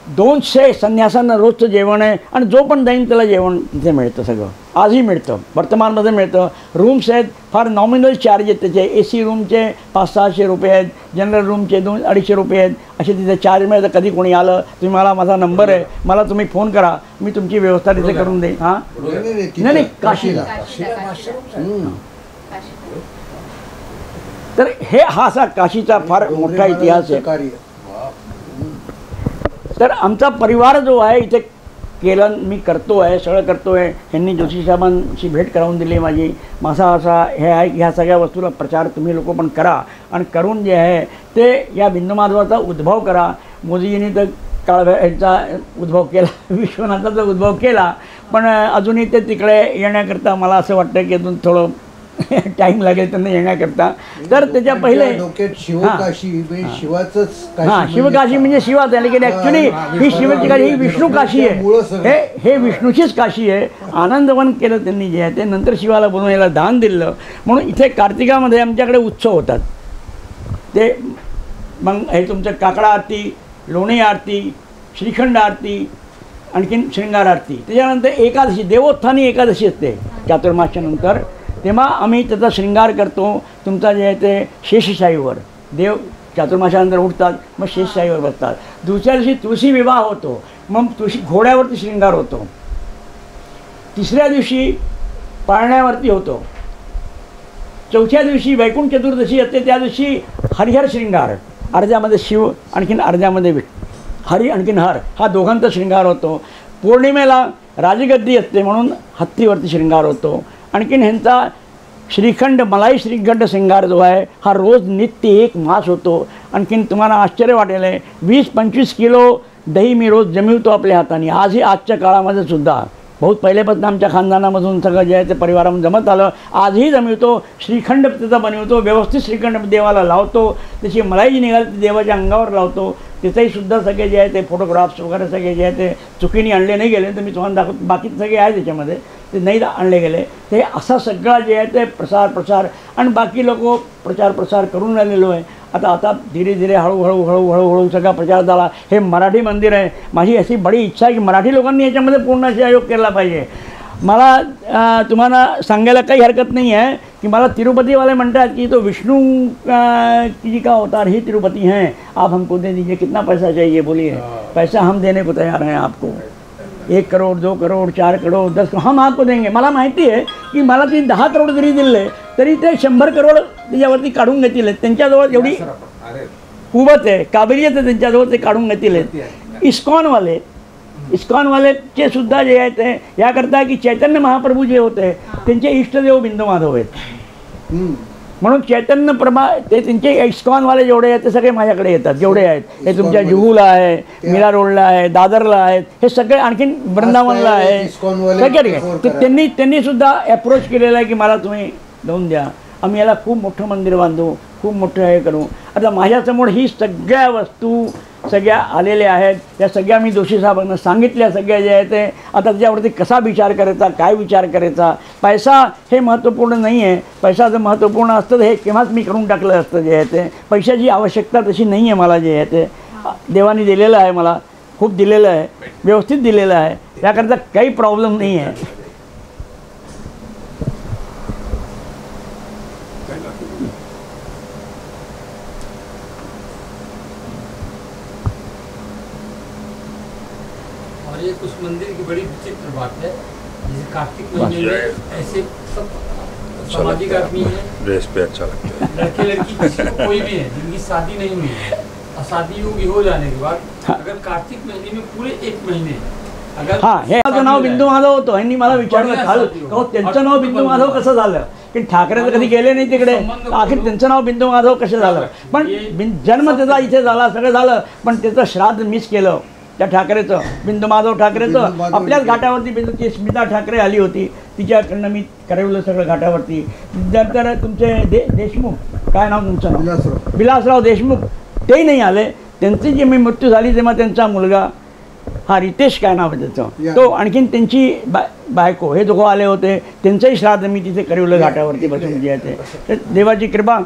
200 संन्यासांना रोजचं जेवण आहे. आणि जो पण जाईन त्याला जेवण तिथे मिळतं, सगळं आजही मिळतं, वर्तमानमध्ये मिळतं. रूम्स आहेत, फार नॉमिनल चार्ज आहेत त्याचे. AC रूमचे 500-600 रुपये आहेत, जनरल रूमचे 200-250 रुपये आहेत. असे तिथे चार्ज मिळतं. कधी कोणी आलं तुम्ही मला, माझा नंबर आहे, मला तुम्ही फोन करा, मी तुमची व्यवस्था तिथे करून देईन. हां नाही काशीला. तर हा असा काशीचा फार मोठा इतिहास आहे. तर आमचा परिवार जो आहे इथे केलं मी करतो आहे, सगळं करतो आहे. ह्यांनी जोशी साहेबांशी भेट करावून दिली माझी. माझा असा हे आहे की ह्या सगळ्या वस्तूला प्रचार तुम्ही लोक पण करा आणि करून जे आहे ते या बिंदू माधवाचा उद्भव करा. मोदीजींनी तर ह्याचा उद्भव केला, विश्वनाथाचा उद्भव केला, पण अजूनही ते तिकडे येण्याकरता मला असं वाटतं की अजून थोडं टाईम लागेल त्यांना येण्याकरता. तर त्याच्या पहिले शिवकाशी शिवकाशी म्हणजे शिवाच आहे, लेकिन ॲक्च्युली ही शिवाची काशी, ही विष्णू काशी आहे. हे विष्णूचीच काशी आहे. आनंदवन केलं त्यांनी जे आहे ते. नंतर शिवाला बोलून याला दान दिलं. म्हणून इथे कार्तिकामध्ये आमच्याकडे उत्सव होतात. ते मग हे तुमचं काकडा आरती, लोणी आरती, श्रीखंड आरती, आणखीन शृंगार आरती. त्याच्यानंतर एकादशी, देवोत्थानी एकादशी असते चातुर्मास्यानंतर. तेव्हा आम्ही त्याचा शृंगार करतो. तुमचा जे आहे ते शेषशाहीवर देव चातुर्मास्यानंतर उठतात, मग शेषशाहीवर बसतात. दुसऱ्या दिवशी तुळशी विवाह होतो, मग तुळशी घोड्यावरती शृंगार होतो. तिसऱ्या दिवशी पाळण्यावरती होतो. चौथ्या दिवशी वैकुंठ चतुर्दशी असते, त्या दिवशी हरिहर शृंगार. अर्ध्यामध्ये शिव, आणखीन अर्ध्यामध्ये हरी, आणखीन हर, हा दोघांचा शृंगार होतो. पौर्णिमेला राजगद्दी असते म्हणून हत्तीवरती शृंगार होतो. आणखीन ह्यांचा श्रीखंड मलाई श्रीखंड सिंगार जो आहे हा रोज नित्य 1 मास होतो. आणखीन तुम्हाला आश्चर्य वाटेल आहे 20-25 किलो दही मी रोज जमिवतो आपल्या हाताने. आजही आजच्या काळामध्ये सुद्धा बहुत पहिल्यापासून आमच्या खानदानामधून सगळं जे आहे ते परिवारामध्ये जमत आलं. आजही जमिवतो. श्रीखंड त्याचा बनवतो. व्यवस्थित श्रीखंड देवाला लावतो. त्याची मलाई जी निघाली ती देवाच्या अंगावर लावतो. तिथेही सुद्धा सगळे जे आहे ते फोटोग्राफ्स वगैरे सगळे जे आहे ते चुकीने आणले नाही गेले. तर मी तुम्हाला दाखवतो बाकीचे सगळे आहे त्याच्यामध्ये ते नाही आणले गेले. ते असा सगळा जे आहे ते प्रसार आणि बाकी लोक प्रचार करून राहिलेलो आहे. आता धीरे धीरे हळूहळू सगळा प्रचार झाला. हे मराठी मंदिर आहे. माझी अशी बडी इच्छा आहे की मराठी लोकांनी याच्यामध्ये पूर्ण सहयोग केला पाहिजे. मला तुम्हाला सांगायला काही हरकत नाही आहे कि मला तिरुपति वाले म्हणतात की तो विष्णु जी का अवतार ही तिरुपति हैं, आप हमको दे दीजिए, कितना पैसा चाहिए बोलिए. पैसा हम देने को तैयार हैं आपको. 1 करोड 2 करोड 4 करोड 10 करोड हम आपको देंगे. मला माहिती आहे की मला ती 10 करोड जरी दिले तरी ते 100 करोड त्याच्यावरती काढून घेतील. त्यांच्याजवळ एवढी कुवत आहे, काबिलियत आहे त्यांच्याजवळ, ते काढून घेतील. इस्कॉनवालेचे सुद्धा जे आहे ते याकरता की चैतन्य महाप्रभू जे होते त्यांचे इष्टदेव बिंदू माधव आहेत. म्हणून चैतन्य प्रभा ते त्यांचे इस्कॉनवाले जेवढे आहेत ते सगळे माझ्याकडे येतात. जेवढे आहेत हे तुमच्या जुहूला आहे, मीरा रोडला आहे, दादरला आहेत, हे सगळे आणखीन वृंदावनला आहे सगळे. त्यांनी सुद्धा अप्रोच केलेला आहे की मला तुम्ही देऊन द्या, आम्ही याला खूप मोठं मंदिर बांधू, खूप मोठं हे करू. आता माझ्यासमोर ही सगळ्या वस्तू सगळ्या आलेल्या आहेत. त्या सगळ्या मी जोशी साहेबांना सांगितल्या सगळ्या जे आहे ते. आता त्याच्यावरती कसा विचार करायचा, काय विचार करायचा. पैसा हे महत्त्वपूर्ण नाही आहे. पैसा जर महत्त्वपूर्ण असतं तर हे केव्हाच मी करून टाकलं असतं जे आहे ते. पैशाची आवश्यकता तशी नाही आहे मला जे आहे ते. देवाने दिलेलं आहे, मला खूप दिलेलं आहे, व्यवस्थित दिलेलं आहे, त्याकरता काही प्रॉब्लेम नाही आहे. ये कुछ मंदिर की बड़ी विचित्र बात है, जैसे कार्तिक महीने में ऐसे सब सामाजिक आदमी है, ड्रेस पे अच्छा लगता है, लड़के लड़की किसी को कोई भी है जिनकी शादी नहीं हुई है और शादी होगी हो जाने के बाद अगर कार्तिक महीने में पूरे 1 महीने अगर हे माझं नाव बिंदू माधव होतं. ह्यांनी मला विचारलं काल त्यांचं नाव बिंदू माधव कसं झालं, की ठाकरे तर कधी गेले नाही तिकडे, आखिर त्यांचं नाव बिंदू माधव कसं झालं. पण जन्म त्याचा इथे झाला, सगळं झालं, पण त्याचं श्राद्ध मिस केलं त्या ठाकरेचं, बिंदू माधव ठाकरेचं. आपल्याच घाटावरती बिंदूची स्मिता ठाकरे आली होती, तिच्याकडनं मी करवलं सगळं घाटावरती. नंतर तुमचे देशमुख, काय नाव तुमचं, विलासराव देशमुख, तेही नाही आले. त्यांची जी मी मृत्यू झाली तेव्हा त्यांचा मुलगा हा रितेश काय नाव आहे त्याचं, तो आणखीन त्यांची बायको हे दोघं आले होते. त्यांचंही श्राद्ध मी तिथे करवलं घाटावरती बसून जे आहे ते. देवाची कृपा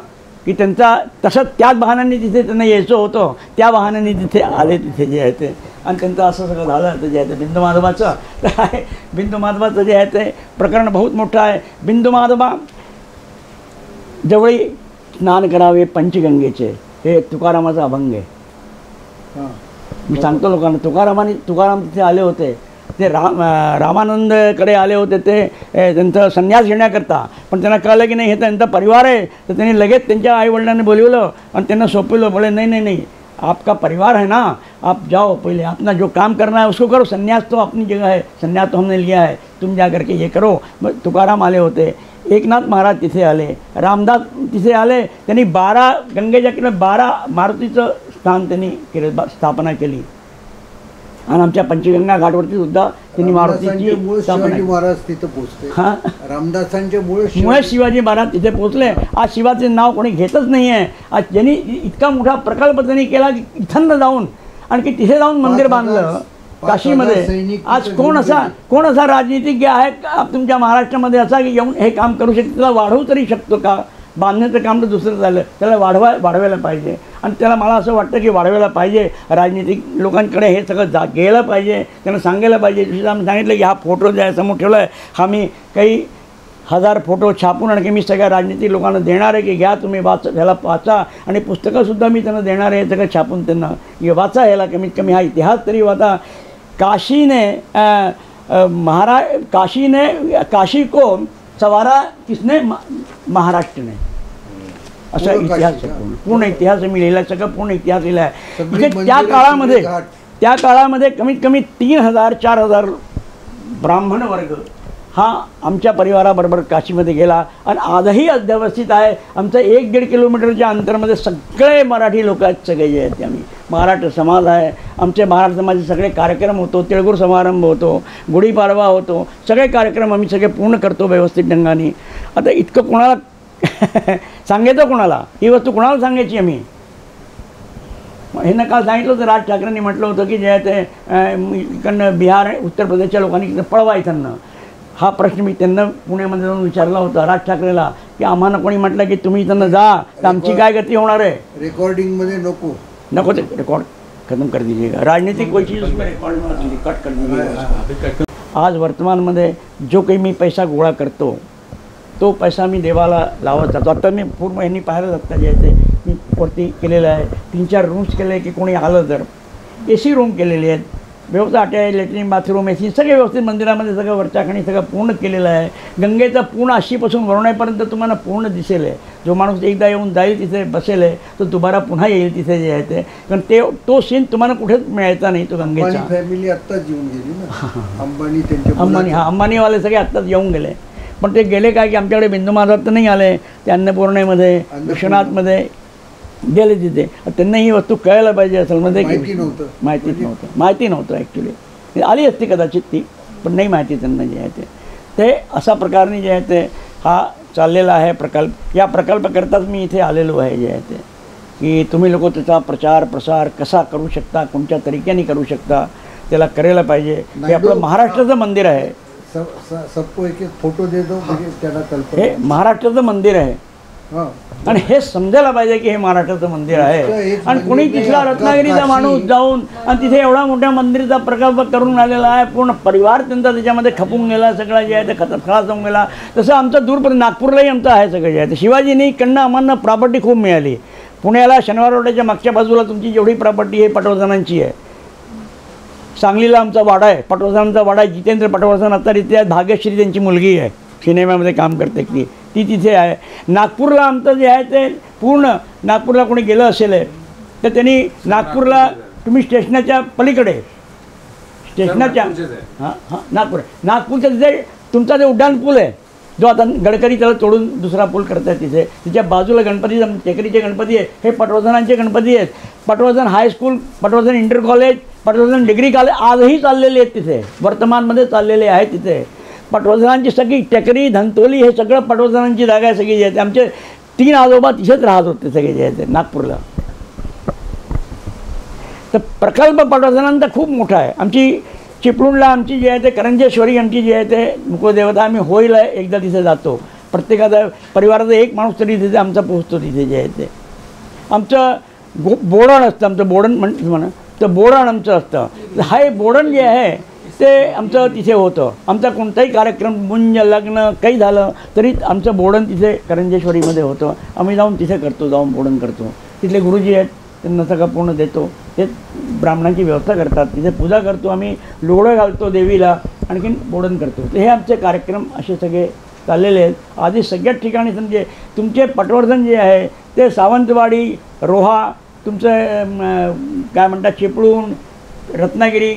की त्यांचा तसंच त्याच वाहनांनी तिथे त्यांना यायचं होतं, त्या वाहनांनी तिथे आले तिथे जे आहे ते. आणि त्यांचं असं सगळं झालं ते जे आहे ते बिंदू माधवाचं. तर बिंदू माधवाचं जे आहे ते प्रकरण बहुत मोठं आहे. बिंदू माधवा जवळी स्नान करावे पंचगंगेचे, हे तुकारामाचा अभंग आहे. मी सांगतो लोकांना, तुकाराम तिथे आले होते, ते रामानंदकडे आले होते, ते त्यांचा संन्यास घेण्याकरता. पण त्यांना कळलं की नाही हे त्यांचा परिवार आहे, तर त्यांनी लगेच त्यांच्या आईवडिलांनी बोलवलं आणि त्यांना सोपवलं. बोले नहीं, आपका परिवार है ना, आप जाओ, पहले अपना जो काम करना है उसको करो, संन्यास तो अपनी जगह है, संन्यास तो हमने लिया है, तुम जा करके ये करो. तुकाराम आले होते, एकनाथ महाराज तिथे आले, रामदास तिथे आले. त्यांनी 12 गंगेच्या किनारी 12 मारुतीचं स्थान त्यांनी केलं, स्थापना केली. आणि आमच्या पंचगंगा घाटवरती सुद्धा त्यांनी मारुतीची स्थापना. महाराज तिथे पोहोचले. हां, रामदासांचे मुळे शिवाजी महाराज तिथे पोहोचले. आज शिवाचे नाव कोणी घेतच नाही आहे. आज ज्यांनी इतका मोठा प्रकल्प त्यांनी केला की इथं जाऊन आणखी तिथे जाऊन मंदिर बांधलं काशीमध्ये. आज कोण असा राजनीतिज्ञ आहे तुमच्या महाराष्ट्रामध्ये असा की येऊन हे काम करू शकतो, त्याला वाढवू तरी शकतो का. बांधण्याचं काम तर दुसरं झालं, त्याला वाढवायला पाहिजे. आणि त्याला मला असं वाटतं की वाढवायला पाहिजे. राजनीतिक लोकांकडे हे सगळं गेलं पाहिजे, त्यांना सांगायला पाहिजे. आम्ही सांगितलं की हा फोटो जे आहे समोर ठेवला आहे, हा मी काही 1000 फोटो छापून आणखी मी सगळ्या राजनीतिक लोकांना देणार आहे की घ्या तुम्ही ह्याला वाचा. आणि पुस्तकंसुद्धा मी त्यांना देणार आहे, सगळं छापून त्यांना वाचा, ह्याला कमीत कमी हा इतिहास तरी वाचा. काशी को सवारा किसने, महाराष्ट्र ने. असा इतिहास पूर्ण इतिहास मी लिहिला, सगळं पूर्ण इतिहास लिहिला आहे. म्हणजे त्या काळामध्ये कमीत कमी 3000-4000 ब्राह्मण वर्ग हा आमच्या परिवाराबरोबर काशीमध्ये गेला आणि आजही अध्यवस्थित आहे. आमचं 1-1.5 किलोमीटरच्या अंतरामध्ये सगळे मराठी लोक आहेत, सगळे जे आहेत ते आम्ही महाराष्ट्र समाज आहे. आमचे महाराष्ट्र समाजाचे सगळे कार्यक्रम होतो, तिळगुळ समारंभ होतो, गुढीपाडवा होतो, सगळे कार्यक्रम आम्ही सगळे पूर्ण करतो व्यवस्थित ढंगाने. आता इतकं कोणाला सांगायचं, कोणाला ही वस्तू कोणाला सांगायची आम्ही? ह्यांना काल सांगितलं होतं, राज ठाकरेंनी म्हटलं होतं की जे आहे ते इकडनं बिहार आणि उत्तर प्रदेशच्या लोकांनी इकडं पळवा इथं. हा प्रश्न मी त्यांना पुण्यामध्ये जाऊन विचारला होता राज ठाकरेला की आम्हाला कोणी म्हटलं की तुम्ही इथं जा तर आमची काय गती होणार आहे? रेकॉर्डिंगमध्ये नको ते रेकॉर्ड खतम कर दीजिएगा, राजनीतिक कोई चीज़ उसमें रिकॉर्ड कट कर दीजिएगा. आज वर्तमानमध्ये जो काही मी पैसा गोळा करतो तो पैसा मी देवाला लावत जातो. आता मी पूर्ण यांनी पाहायला जाता जे आहे ते मी वरती केलेलं आहे. 3-4 रूम्स केले आहे की कोणी आलं तर AC रूम केलेले आहेत, व्यवस्थित अटॅच लॅट्रिन बाथरूम AC सगळे व्यवस्थित मंदिरामध्ये सगळं वरच्या खाणी सगळं पूर्ण केलेलं आहे. गंगेचा पूर्ण आशीपासून वरुणाईपर्यंत तुम्हाला पूर्ण दिसेल आहे. जो माणूस एकदा येऊन जाईल तिथे बसेल आहे तो दुबारा पुन्हा येईल तिथे जे आहे ते, कारण तो सीन तुम्हाला कुठेच मिळायचा नाही तो गंगेचा. फॅमिली आत्ताच येऊन गेली ना, अंबानी त्यांच्या अंबानीवाले सगळे आत्ताच येऊन गेले. पण ते गेले काय की आमच्याकडे बिंदू महाराज तर नाही आले, ते अन्नपूर्णेमध्ये विश्वनाथमध्ये गेले तिथे. त्यांना ही वस्तू कळायला पाहिजे असेल म्हणजे माहिती नव्हतं ॲक्च्युली. आली असती कदाचित ती, पण नाही माहिती त्यांना जे आहे ते अशा प्रकारे जे आहे ते हा चाललेला आहे प्रकल्प. या प्रकल्पाकरताच मी इथे आलेलो आहे जे आहे ते की तुम्ही लोक त्याचा प्रचार प्रसार कसा करू शकता, कोणत्या तरीक्याने करू शकता, त्याला करायला पाहिजे. हे आपलं महाराष्ट्राचं मंदिर आहे. सबको एक फोटो दे दो, त्याला कल्पना. हे महाराष्ट्राचं मंदिर आहे आणि हे समजायला पाहिजे की हे महाराष्ट्राचं मंदिर आहे. आणि कुणी तिथला रत्नागिरीचा माणूस जाऊन आणि तिथे एवढा मोठ्या मंदिराचा प्रकल्प करून आलेला आहे, पूर्ण परिवार त्यांचा त्याच्यामध्ये खपून गेला, सगळं जे आहे ते खलास होऊन गेला. तसं आमचं दूरपर्यंत नागपूरलाही आमचं आहे सगळं जे आहे ते. शिवाजींनी कडनं आम्हाला प्रॉपर्टी खूप मिळाली. पुण्याला शनिवार रोडच्या मागच्या बाजूला तुमची जेवढी प्रॉपर्टी आहे पटवर्धनांची आहे. सांगलीला आमचा वाडा आहे, पटवर्धनांचा वाडा आहे. जितेंद्र पटवर्धन आता तिथे भाग्यश्री त्यांची मुलगी आहे, सिनेमामध्ये काम करते ती तिथे आहे. नागपूरला आमचं जे आहे ते पूर्ण नागपूरला कोणी गेलं असेल तर त्यांनी नागपूरला तुम्ही स्टेशनाच्या पलीकडे स्टेशनाच्या नागपूरच्या तिथे तुमचा जे उड्डाण पूल आहे जो आता गडकरी त्याला तोडून दुसरा पूल करतात तिथे, तिच्या बाजूला गणपती टेकडीचे गणपती आहे, हे पटवर्धनांचे गणपती आहेत. Patwardhan high school, Patwardhan inter college, Patwardhan degree college आजही चाललेले आहेत तिथे, वर्तमानमध्ये चाललेले आहेत तिथे. पटवर्धनांची सगळी टेकडी धंतोली हे सगळं पटवर्धनांची जागा आहे सगळी जे आहे. आमचे 3 आजोबा तिथेच राहत होते सगळे जे आहे ते नागपूरला. तर प्रकल्प पटवर्धनांचा खूप मोठा आहे. आमची चिपळूणला आमची जी आहे ते करंजेश्वरी आमची जी आहे ते मुकुळदेवता, आम्ही होळीला एकदा तिथे जातो. प्रत्येकाचा परिवाराचा एक माणूस तरी तिथे आमचा पोहोचतो तिथे जे आहे ते. आमचं बोडण असतं, आमचं बोडण म्हणा तर बोडण आमचं असतं. हे बोडण जे आहे ते आमचं तिथे होतं. आमचा कोणताही कार्यक्रम मुंज लग्न काही झालं तरी आमचं बोडण तिथे करंजेश्वरीमध्ये होतं. आम्ही जाऊन तिथे करतो, जाऊन बोडण करतो. तिथले गुरुजी आहेत त्यांना सगळं पूर्ण देतो, ते ब्राह्मणांची व्यवस्था करतात, तिथे पूजा करतो, आम्ही लोढं घालतो देवीला, आणखीन बोडण करतो. तर हे आमचे कार्यक्रम असे सगळे चाललेले आहेत. आधी सगळ्याच ठिकाणी समजे तुमचे पटवर्धन जे आहे ते सावंतवाडी, रोहा, तुमचं काय म्हणतात चिपळूण, रत्नागिरी,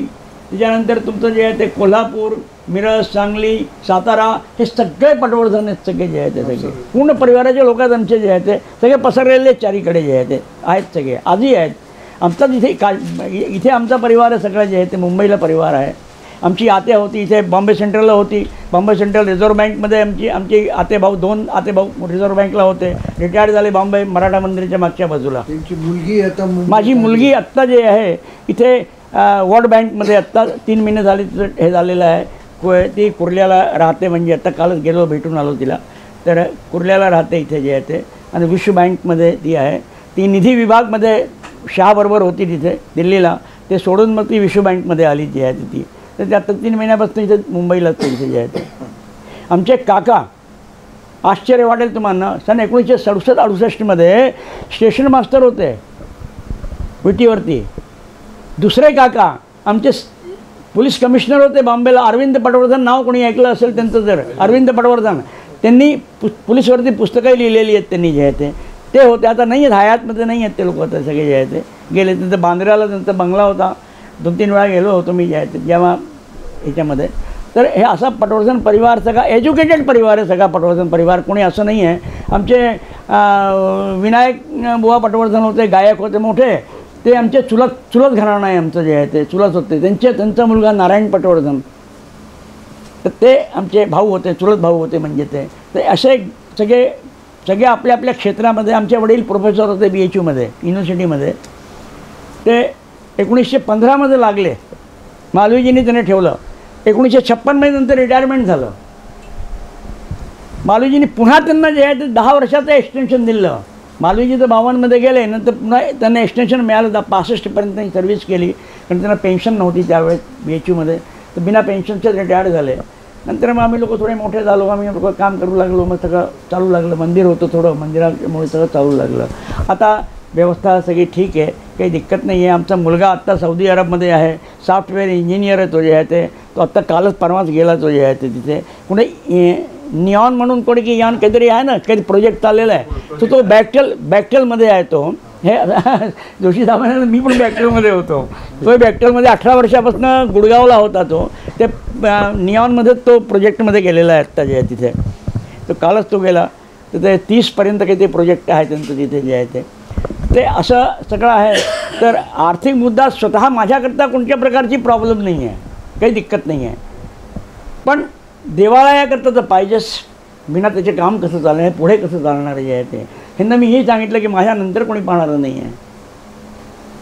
त्याच्यानंतर तुमचं जे आहे ते कोल्हापूर, मिरज, सांगली, सातारा हे सगळे पटवर्धन आहेत सगळे जे आहे ते सगळे पूर्ण परिवाराचे लोक आहेत आमचे जे आहे ते सगळे पसरलेले चारीकडे जे आहे ते आहेत सगळे आजही आहेत. आमचा तिथे इथे आमचा परिवार आहे सगळं जे आहे ते. मुंबईला परिवार आहे. आमची आत्या होती इथे बॉम्बे सेंट्रलला होती. बॉम्बे सेंट्रल रिझर्व्ह बँकमध्ये आमची आतेभाऊ 2 आतेभाऊ रिझर्व्ह बँकला होते, रिटायर्ड झाले बॉम्बे मराठा मंदिराच्या मागच्या बाजूला. त्यांची मुलगी आता माझी मुलगी आत्ता जे आहे इथे वर्ल्ड बँकमध्ये आत्ता 3 महिने झाले तिचं हे झालेलं आहे. ती कुर्ल्याला राहते, म्हणजे आत्ता कालच गेलो भेटून आलो तिला. तर कुर्ल्याला राहते इथे जे आहे ते. आणि विश्व बँकमध्ये ती आहे. ती निधी विभागमध्ये शहाबरोबर होती तिथे दिल्लीला, ते सोडून मग ती विश्व बँकमध्ये आली जी आहे ती. तर ते आता 3 महिन्यापासून इथे मुंबईलाच ते इथे जे आहे ते. आमचे काका, आश्चर्य वाटेल तुम्हाला, सन 1967-68मध्ये स्टेशन मास्टर होते विटीवरती. दुसरे काका आमचे पोलीस कमिशनर होते बॉम्बेला. अरविंद पटवर्धन नाव कोणी ऐकलं असेल त्यांचं, जर अरविंद पटवर्धन, त्यांनी पोलीसवरती पुस्तकंही लिहिलेली आहेत त्यांनी जे आहे ते होते. आता नाही आहेत, हयातमध्ये नाही आहेत ते लोक होते सगळे जे आहे ते गेले. त्यांचं बांद्र्याला त्यांचा बंगला होता. 2-3 वेळा गेलो होतो मी जे आहे ते जेव्हा ह्याच्यामध्ये. तर हे असा पटवर्धन परिवार सगळा एज्युकेटेड परिवार आहे, सगळा पटवर्धन परिवार, कोणी असं नाही आहे. आमचे विनायक बुवा पटवर्धन होते, गायक होते मोठे, ते आमचे चुलत घराणं आहे आमचं जे आहे ते चुलत होते, त्यांचा मुलगा नारायण पटवर्धन, तर ते आमचे भाऊ होते, चुलत भाऊ होते म्हणजे ते असे सगळे आपल्या आपल्या क्षेत्रामध्ये. आमचे वडील प्रोफेसर होते BHU मध्ये, युनिव्हर्सिटीमध्ये. ते 1915 लागले, मालवीजींनी त्याने ठेवलं. 1956 नंतर रिटायरमेंट झालं. मालवीजींनी पुन्हा त्यांना जे आहे ते 10 वर्षाचं एक्सटेन्शन दिलं. मालवीजी तर 52 गेले, नंतर पुन्हा त्यांना एक्सटेन्शन मिळालं. 65पर्यंत त्यांनी सर्व्हिस केली, कारण त्यांना पेन्शन नव्हती त्यावेळेस BHU मध्ये, तर बिना पेन्शनचे रिटायर्ड झाले. नंतर मग आम्ही लोक थोडे मोठे झालो, आम्ही लोक काम करू लागलो, मग सगळं चालू लागलं. मंदिर होतं थोडं, मंदिरामुळे सगळं चालू लागलं. आता व्यवस्था सगळी ठीक आहे, काही दिक्कत नाही आहे. आमचा मुलगा आत्ता सौदी अरबमध्ये आहे, सॉफ्टवेअर इंजिनियर आहे तो जे आहे ते. तो आत्ता कालच परवाच गेला तो जे आहे ते तिथे. कुठे नियॉन म्हणून कोणी की यान काहीतरी आहे ना, काही प्रोजेक्ट चाललेला आहे, तो बॅक्टेलमध्ये आहे तो. हे जोशी साहेबांना मी पण बॅक्टेलमध्ये होतो. तो बॅक्टेलमध्ये 18 वर्षापासून गुडगावला होता तो. ते नियॉनमध्ये तो प्रोजेक्टमध्ये गेलेला आहे आत्ता जे आहे तिथे. तो कालच तो गेला. तर ते 30पर्यंत काही ते प्रोजेक्ट आहे त्यांचं तिथे जे आहे ते असं सगळं आहे. तर आर्थिक मुद्दा स्वतः माझ्याकरता कोणत्या प्रकारची प्रॉब्लेम नाही आहे, काही दिक्कत नाही आहे. पण देवालयाकरता तर पाहिजेच, बिना त्याचे काम कसं चालणार आहे, पुढे कसं चालणार जे आहे ते. ह्यांना मी हे सांगितलं की माझ्यानंतर कोणी पाहणारं नाही आहे.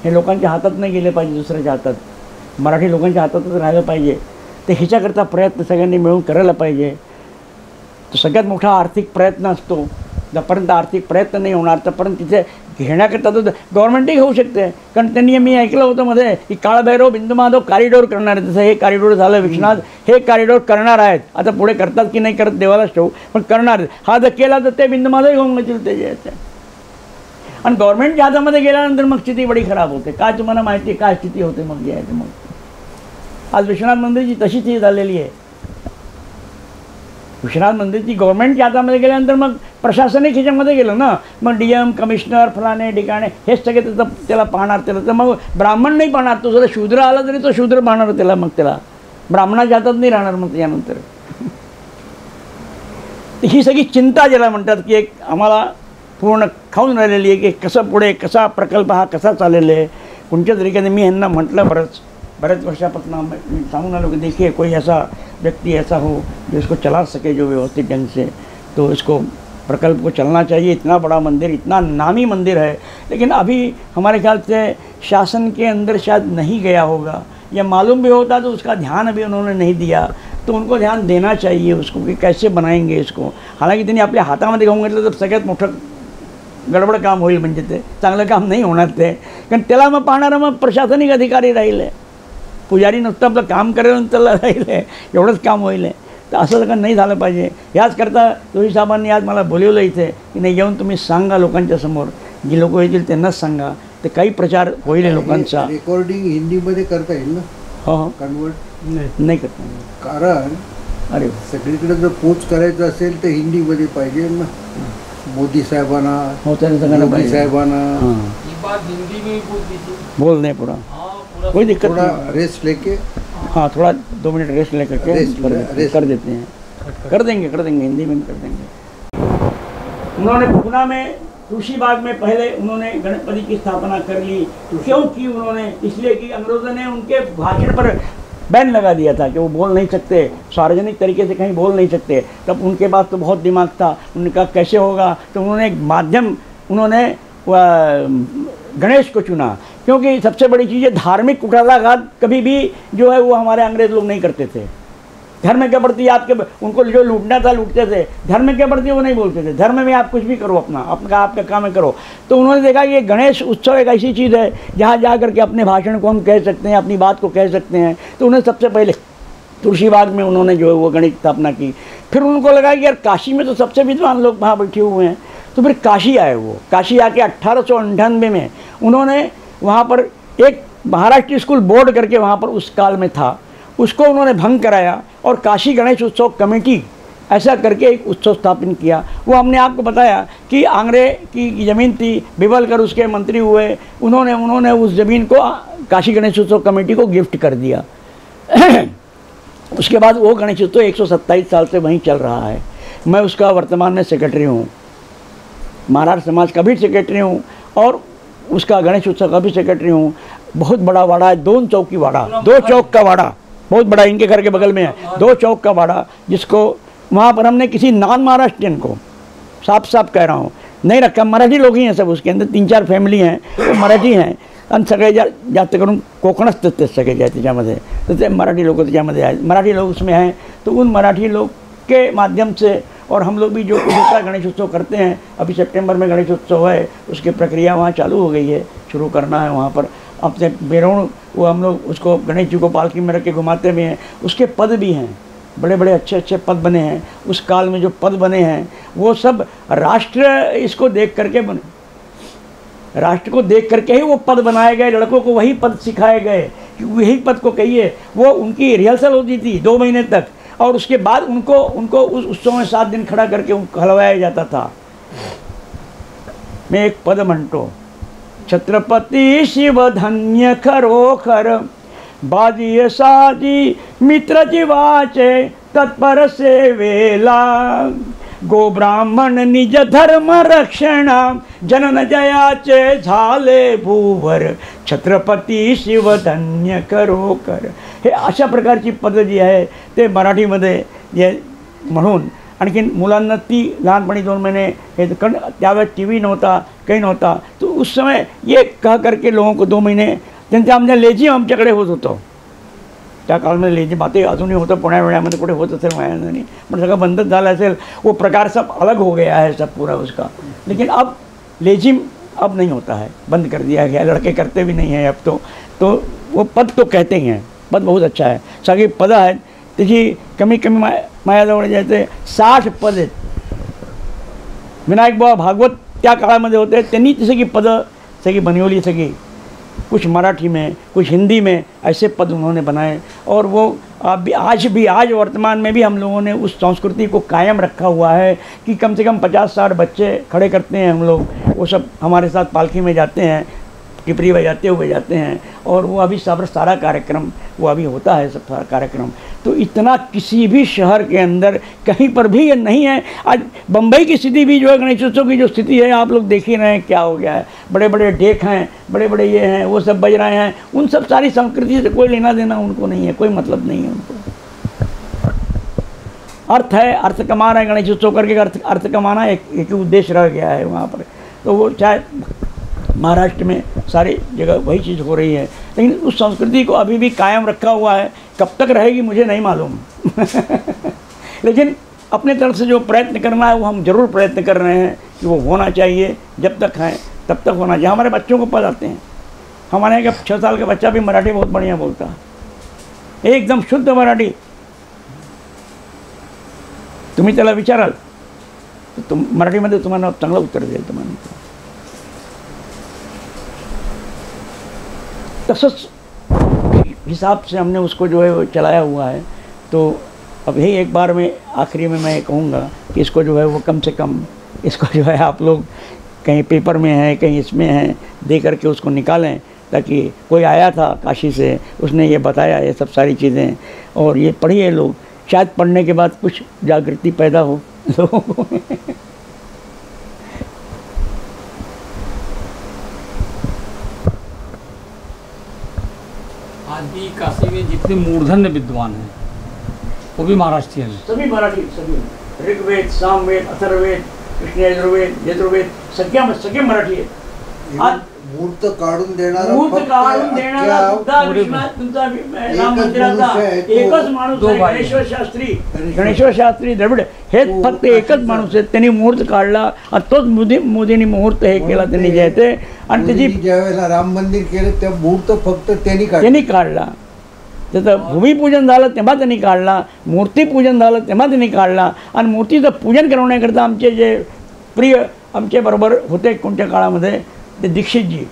हे लोकांच्या हातात नाही गेले पाहिजे, दुसऱ्याच्या हातात, मराठी लोकांच्या हातातच राहिलं पाहिजे. ते ह्याच्याकरता प्रयत्न सगळ्यांनी मिळून करायला पाहिजे. तो सगळ्यात मोठा आर्थिक प्रयत्न असतो. जोपर्यंत आर्थिक प्रयत्न नाही होणार तोपर्यंत तिथे घेण्याकरता तर गव्हर्नमेंटही घेऊ शकते. कारण त्यांनी मी ऐकलं होतं मध्ये की काळभैरव बिंदुमाधव कॉरिडॉर करणार आहे. जसं हे कॉरिडॉर झालं विश्वनाथ, हे कॉरिडॉर करणार आहेत. आता पुढे करतात की नाही करत देवालाच ठेवू, पण करणार आहेत. हा जर केला तर ते बिंदुमाधव घेऊन घेतील ते जे आहे. आणि गव्हर्नमेंटच्या हातामध्ये गेल्यानंतर मग स्थिती बडी खराब होते. काय तुम्हाला माहिती आहे काय स्थिती होते मग जे आहे ते. मग आज विश्वनाथ मंदिरची तशी स्थिती झालेली आहे. विश्वनाथ मंदिरची गव्हर्नमेंटच्या हातामध्ये गेल्यानंतर मग प्रशासनिक ह्याच्यामध्ये गेलं ना, मग DM कमिशनर फलाणे ठिकाणे हेच सगळे त्याला पाहणार. त्याला तर मग ब्राह्मण नाही पाहणार. तो जर शूद्र आला तरी तो शूद्र पाहणार त्याला. मग त्याला ब्राह्मणाच्या हातात नाही राहणार मग त्यानंतर. ही सगळी चिंता ज्याला म्हणतात की एक आम्हाला पूर्ण खाऊन राहिलेली आहे की कसं पुढे, कसा प्रकल्प हा कसा चाललेला आहे. कोणत्या तरीक्याने मी यांना म्हटलं बरेच वर्षापासून मैं सांगून आलो कि देखिए कोई ऐसा व्यक्ति ऐसा हो जो इसको चला सके, जो व्यवस्थित ढंग से, तो इसको प्रकल्प को चलना चाहिए. इतना बड़ा मंदिर, इतना नामी मंदिर है, लेकिन अभी हमारे ख्याल से शासन के अंदर शायद नहीं गया होगा, या मालूम भी होता तो उसका ध्यान अभी उन्होंने नहीं दिया. तो उनको ध्यान देना चाहिए उसको कि कैसे बनाएंगे इसको. हालांकि त्यांनी आपल्या हातामध्ये घेऊन घेतलं तर सगळ्यात मोठं गडबड काम होईल. म्हणजे ते चांगलं काम नाही होणार ते. कारण त्याला मग पाहणारा मग प्रशासनिक अधिकारी राहील, पुजारी नुसतं आपलं काम करेल राहील, एवढंच काम होईल. तर असं सगळं नाही झालं पाहिजे. याचकरता जोशी साहेबांनी आज मला बोलवलं इथे की नाही येऊन तुम्ही सांगा लोकांच्या समोर, जी लोक येतील त्यांनाच सांगा, ते काही प्रचार होईल लोकांचा. रेकॉर्डिंग हिंदीमध्ये करता येईल ना? हो कन्वर्ट नाही करता. कारण अरे सगळीकडे जर पोच करायचं असेल तर हिंदीमध्ये पाहिजे ना. मोदी साहेबांना, मोदी साहेबांना हिंदी में बोलने पूरा कोई दिक्कत थोड़ा नहीं. रेस्ट लेके, हाँ थोड़ा 2 मिनट रेस्ट लेकर के रेस्ट कर देते हैं. कर देंगे हिंदी में कर देंगे. उन्होंने पूना में तुलसी बाग में पहले उन्होंने गणपति की स्थापना कर ली. क्यों की उन्होंने? इसलिए कि अंग्रेज़ों ने उनके भाषण पर बैन लगा दिया था कि वो बोल नहीं सकते, सार्वजनिक तरीके से कहीं बोल नहीं सकते. तब उनके पास तो बहुत दिमाग था. उन्होंने कहा कैसे होगा, तो उन्होंने एक माध्यम, उन्होंने गणेश को चुना. क्योंकि सबसे बड़ी चीज़ है धार्मिक कुठाराघात कभी भी जो है वो हमारे अंग्रेज़ लोग नहीं करते थे. धर्म के प्रति आपके उनको जो लूटना था लूटते थे, धर्म के प्रति वो नहीं बोलते थे. धर्म में आप कुछ भी करो, अपना आपका काम है करो. तो उन्होंने देखा कि ये गणेश उत्सव एक ऐसी चीज़ है जहाँ जा करके अपने भाषण को हम कह सकते हैं, अपनी बात को कह सकते हैं. तो उन्होंने सबसे पहले तुलसी बाग में उन्होंने जो है वो गणेश स्थापना की. फिर उनको लगा कि यार काशी में तो सबसे विद्वान लोग वहाँ बैठे हुए हैं. तो फिर काशी आए. वो काशी आके 1898 में उन्होंने वहाँ पर एक महाराष्ट्र स्कूल बोर्ड करके वहाँ पर उस काल में था, उसको उन्होंने भंग कराया और काशी गणेश उत्सव कमेटी ऐसा करके एक उत्सव स्थापित किया. वो हमने आपको बताया कि आंग्रे की ज़मीन थी, बिबलकर उसके मंत्री हुए, उन्होंने उस ज़मीन को काशी गणेश उत्सव कमेटी को गिफ्ट कर दिया. उसके बाद वो गणेश उत्सव 127 साल से वहीं चल रहा है। मैं उसका वर्तमान में सेक्रेटरी हूँ, महाराष्ट्र समाज का भी सेक्रेटरी हूँ और उसका गणेश उत्सव का भी सेक्रेटरी हूँ। बहुत बड़ा वाड़ा है, 2 चौक की वाड़ा, 2 चौक का वाड़ा, बहुत बड़ा, इनके घर के बगल में है 2 चौक का वाड़ा, जिसको वहाँ पर हमने किसी नॉन महाराष्ट्रियन को, साफ साफ कह रहा हूँ, नहीं रखा। मराठी लोग ही हैं सब, उसके अंदर 3-4 फॅमिली हैं वो मराठी हैं आणि सगळे जास्त करून कोकणच ते सगळे जे त्याच्यामध्ये, तर ते मराठी लोक त्याच्यामध्ये आहेत, मराठी लोग उसमें हैं। तो उन मराठी लोग के माध्यम से और हम लोग भी जो कुछ होता गणेश उत्सव करते हैं, अभी सितंबर में गणेश उत्सव है, उसकी प्रक्रिया वहाँ चालू हो गई है, शुरू करना है वहाँ पर। अब से बेरोण वो हम लोग उसको गणेश जी को पालकी में रख के घुमाते भी हैं। उसके पद भी हैं, बड़े बड़े अच्छे अच्छे पद बने हैं उस काल में, जो पद बने हैं वो सब राष्ट्र इसको देख करके बने, राष्ट्र को देख करके ही वो पद बनाए गए, लड़कों को वही पद सिखाए गए कि यही पद को कहिए। वो उनकी रिहर्सल होती थी 2 महीने तक और उसके बाद उनको उस उत्सव में 7 दिन खड़ा करके उनको हलवाया जाता था। मैं एक पद म्हणतो, छत्रपती शिवधन्य खरोखर, बाजी साजी मित्र जीवाचे तत्पर सेवेला, गो ब्राह्मण निज धर्म रक्षण, जनन जयाचे झाले भूवर, छत्रपती शिवधन्य खरोखर। हे अशा प्रकारची पद जी आहे ते मराठीमध्ये जे म्हणून आणखीन मुलांना ती लहानपणी 2 महीने हे कारण त्यावेळेस TV नव्हता, काही नव्हता, तो उस समय ये कह करके लोगों को 2 महीने त्यांच्या आमच्या लेझिम आमच्याकडे होत होतं। त्या काळामध्ये लेझिम आता अजूनही होतं, पुण्यामध्ये कुठे होत असेल मायाने, पण सगळं बंदच झालं असेल, वो प्रकार सब अलग हो गया है सब पूरा उसका। लेकिन अब लेझिम अब नहीं होता है, बंद कर दिया गया, लड़के करते भी नहीं हैं अब तो वो पद तो कहते ही हैं, पद बहुत अच्छा है, सगळी पदं आहेत त्याची कमी माझ्याजवळ जायचे 60 पद आहेत। विनायक बाबा भागवत त्या काळामध्ये होते, त्यांनी ती सगळी पदं सगळी बनवली, सगळी कुछ मराठी में कुछ हिंदी में ऐसे पद उन्होंने बनाए। और वो आज वर्तमान में भी हम लोगों ने उस संस्कृति को कायम रखा हुआ है कि कम से कम 50-60 बच्चे खड़े करते हैं हम लोग, वो सब हमारे साथ पालकी में जाते हैं, टिपरी बजाते हुए जाते हैं और वो अभी सारा कार्यक्रम वो अभी होता है सब सारा कार्यक्रम। तो इतना किसी भी शहर के अंदर कहीं पर भी ये नहीं है। आज बम्बई की स्थिति भी जो है, गणेशोत्सव की जो स्थिति है आप लोग देख ही रहे हैं क्या हो गया है, बड़े बड़े डेक हैं, बड़े बड़े ये हैं, वो सब बज रहे हैं, उन सब सारी संस्कृति से कोई लेना देना उनको नहीं है, कोई मतलब नहीं है उनको। अर्थ है, अर्थ कमा रहे हैं गणेशोत्सव करके, अर्थ कमाना एक उद्देश्य रह गया है वहाँ पर। तो वो चाहे महाराष्ट्र में सारी जगह वही चीज़ हो रही है, लेकिन उस संस्कृति को अभी भी कायम रखा हुआ है। कब तक रहेगी मुझे नहीं मालूम लेकिन अपने तरफ से जो प्रयत्न करना है वो हम ज़रूर प्रयत्न कर रहे हैं कि वो होना चाहिए, जब तक है तब तक होना चाहिए। हमारे बच्चों को पढ़ आते हैं, हमारे यहाँ का 6 साल का बच्चा भी मराठी बहुत बढ़िया बोलता है, एकदम शुद्ध मराठी। तुम्ही त्याला विचाराल तर तुम मराठीमध्ये तुम्हाला चांगलं उत्तर देईल तुम्हाला। तसंच हिसाब से हमने उसको जो है वो चलाया हुआ है। तो अब यही एक बार में आखिरी में मैं कहूँगा कि इसको जो है वो कम से कम इसको जो है आप लोग कहीं पेपर में है, कहीं इसमें है, दे करके उसको निकालें, ताकि कोई आया था काशी से, उसने ये बताया ये सब सारी चीज़ें, और ये पढ़िए लोग, शायद पढ़ने के बाद कुछ जागृति पैदा हो लोगों को। आज भी काशी में जितने मूर्धन्य विद्वान हैं वो भी महाराष्ट्रियन हैं, सभी मराठी, सभी ऋग्वेद, सामवेद, अथर्ववेद, कृष्ण यजुर्वेद सगळे मराठी आहेत। आज मूर्त काढून देणारा मूर्त फक्त काढून देणारा अख्ख्या सुद्धा विश्वनाथ तुमचा राम मंदिराचा एकच माणूस आहे, गणेश्वर शास्त्री द्रविड, हेच फक्त एकच माणूस आहे, त्यांनी मुहूर्त काढला आणि तोच मोदींनी मुहूर्त हे केला त्यांनी जे ते, आणि त्याची ज्यावेळेला राम मंदिर केलं त्या मुहूर्त फक्त त्यांनी काढला। त्याचं भूमिपूजन झालं तेव्हा त्यांनी काढला, मूर्तीपूजन झालं तेव्हा त्यांनी काढला, आणि मूर्तीचं पूजन करवण्याकरता आमचे जे प्रिय आमचे बरोबर होते कोणत्या काळामध्ये ते दीक्षितजी,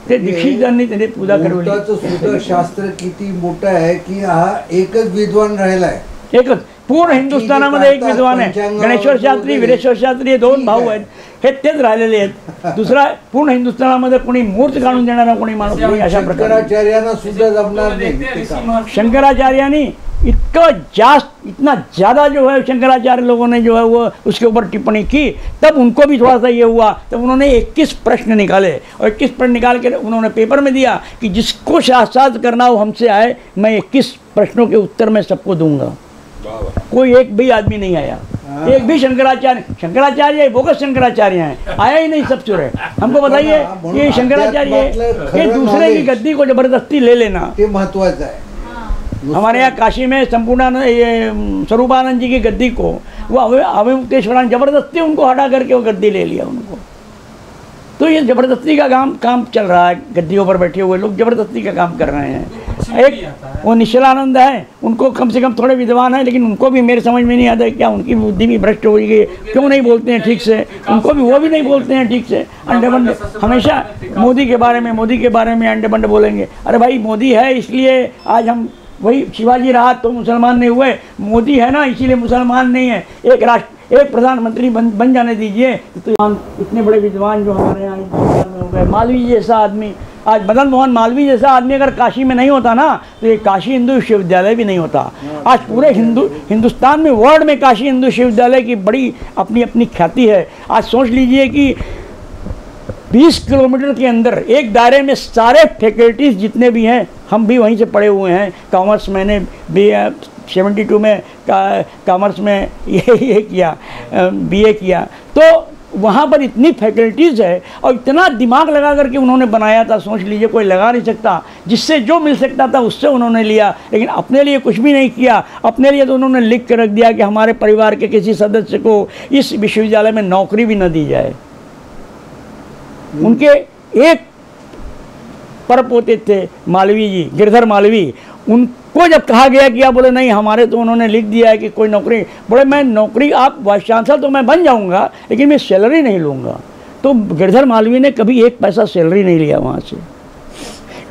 ते दीक्षितांनी त्यांनी पूजा करवली। सुद्धा शास्त्र किती मोठं आहे की हा एकच विद्वान राहिलाय, एकच पूर्ण हिंदुस्थानामध्ये एक विद्वान आहे, गणेश्वर शास्त्री, वीरेश्वर शास्त्री, हे 2 भाऊ आहेत, हे तेच राहिलेले आहेत। दुसरा पूर्ण हिंदुस्थानामध्ये कोणी मूर्त काढून देणारा कोणी माणूस नाही अशा प्रकारे। शंकराचार्यांना सुद्धा जमणार नाही। शंकराचार्यांनी इतना ज़्यादा जो है शंकराचार्य लोगों ने जो है वो उसके ऊपर टिप्पणी की, तब उनको भी थोड़ा सा ये हुआ। तब उन्होंने 21 प्रश्न निकाले और 21 प्रश्न निकाल के उन्होंने पेपर में दिया कि जिसको शास्त्रार्थ करना हो हमसे आए, मैं 21 प्रश्नों के उत्तर मैं सबको दूंगा। कोई एक भी आदमी नहीं आया, एक भी शंकराचार्य बोगस शंकराचार्य हैं, आया ही नहीं, सब चुर है। हमको बताइए ये शंकराचार्य ये दूसरे की गद्दी को जबरदस्ती ले लेना ते महत्वाचं आहे। हमारे यहाँ काशी में संपूर्णानंद ये स्वरूपानंद जी की गद्दी को वो अवमुक्तेश्वरान जबरदस्ती उनको हटा करके वो गद्दी ले लिया उनको। तो ये जबरदस्ती का काम चल रहा है, गद्दियों पर बैठे हुए लोग जबरदस्ती का काम कर रहे हैं। एक वो निश्चलानंद है, उनको कम से कम थोड़े विद्वान हैं, लेकिन उनको भी मेरे समझ में नहीं आता क्या उनकी बुद्धि भी भ्रष्ट हो गई, क्यों नहीं बोलते हैं ठीक से, उनको भी वो भी नहीं बोलते हैं ठीक से। अंडे बंडे हमेशा मोदी के बारे में अंडे बंडे बोलेंगे। अरे भाई मोदी है इसलिए आज हम, वही शिवाजी रहा तो मुसलमान नहीं हुए, मोदी है ना इसीलिए मुसलमान नहीं है। एक प्रधानमंत्री बन जाने दीजिए। तो इतने बड़े विद्वान जो हमारे यहाँ में हो गए, मालवीय जैसा आदमी, आज मदन मोहन मालवीय जैसा आदमी अगर काशी में नहीं होता ना तो ये काशी हिंदू विश्वविद्यालय भी नहीं होता। आज पूरे हिंदुस्तान में, वर्ल्ड में काशी हिंदू विश्वविद्यालय की बड़ी अपनी ख्याति है। आज सोच लीजिए कि 20 किलोमीटर के अंदर एक दायरे में सारे फैकल्टीज़ जितने भी हैं, हम भी वहीं से पढ़े हुए हैं। कॉमर्स मैंने BA 72 में कॉमर्स में ये किया, BA किया। तो वहाँ पर इतनी फैकल्टीज़ है और इतना दिमाग लगा करके उन्होंने बनाया था, सोच लीजिए कोई लगा नहीं सकता। जिससे जो मिल सकता था उससे उन्होंने लिया, लेकिन अपने लिए कुछ भी नहीं किया। अपने लिए तो उन्होंने लिख के रख दिया कि हमारे परिवार के किसी सदस्य को इस विश्वविद्यालय में नौकरी भी न दी जाए। उनके एक परपोते थे मालवीय जी, गिरधर मालवीय, उनको जब कहा गया कि आप, बोले नहीं हमारे तो उन्होंने लिख दिया है कि कोई नौकरी, बोले मैं नौकरी, आप वाइस चांसलर तो मैं बन जाऊंगा लेकिन मैं सैलरी नहीं लूँगा। तो गिरधर मालवीय ने कभी एक पैसा सैलरी नहीं लिया वहाँ से।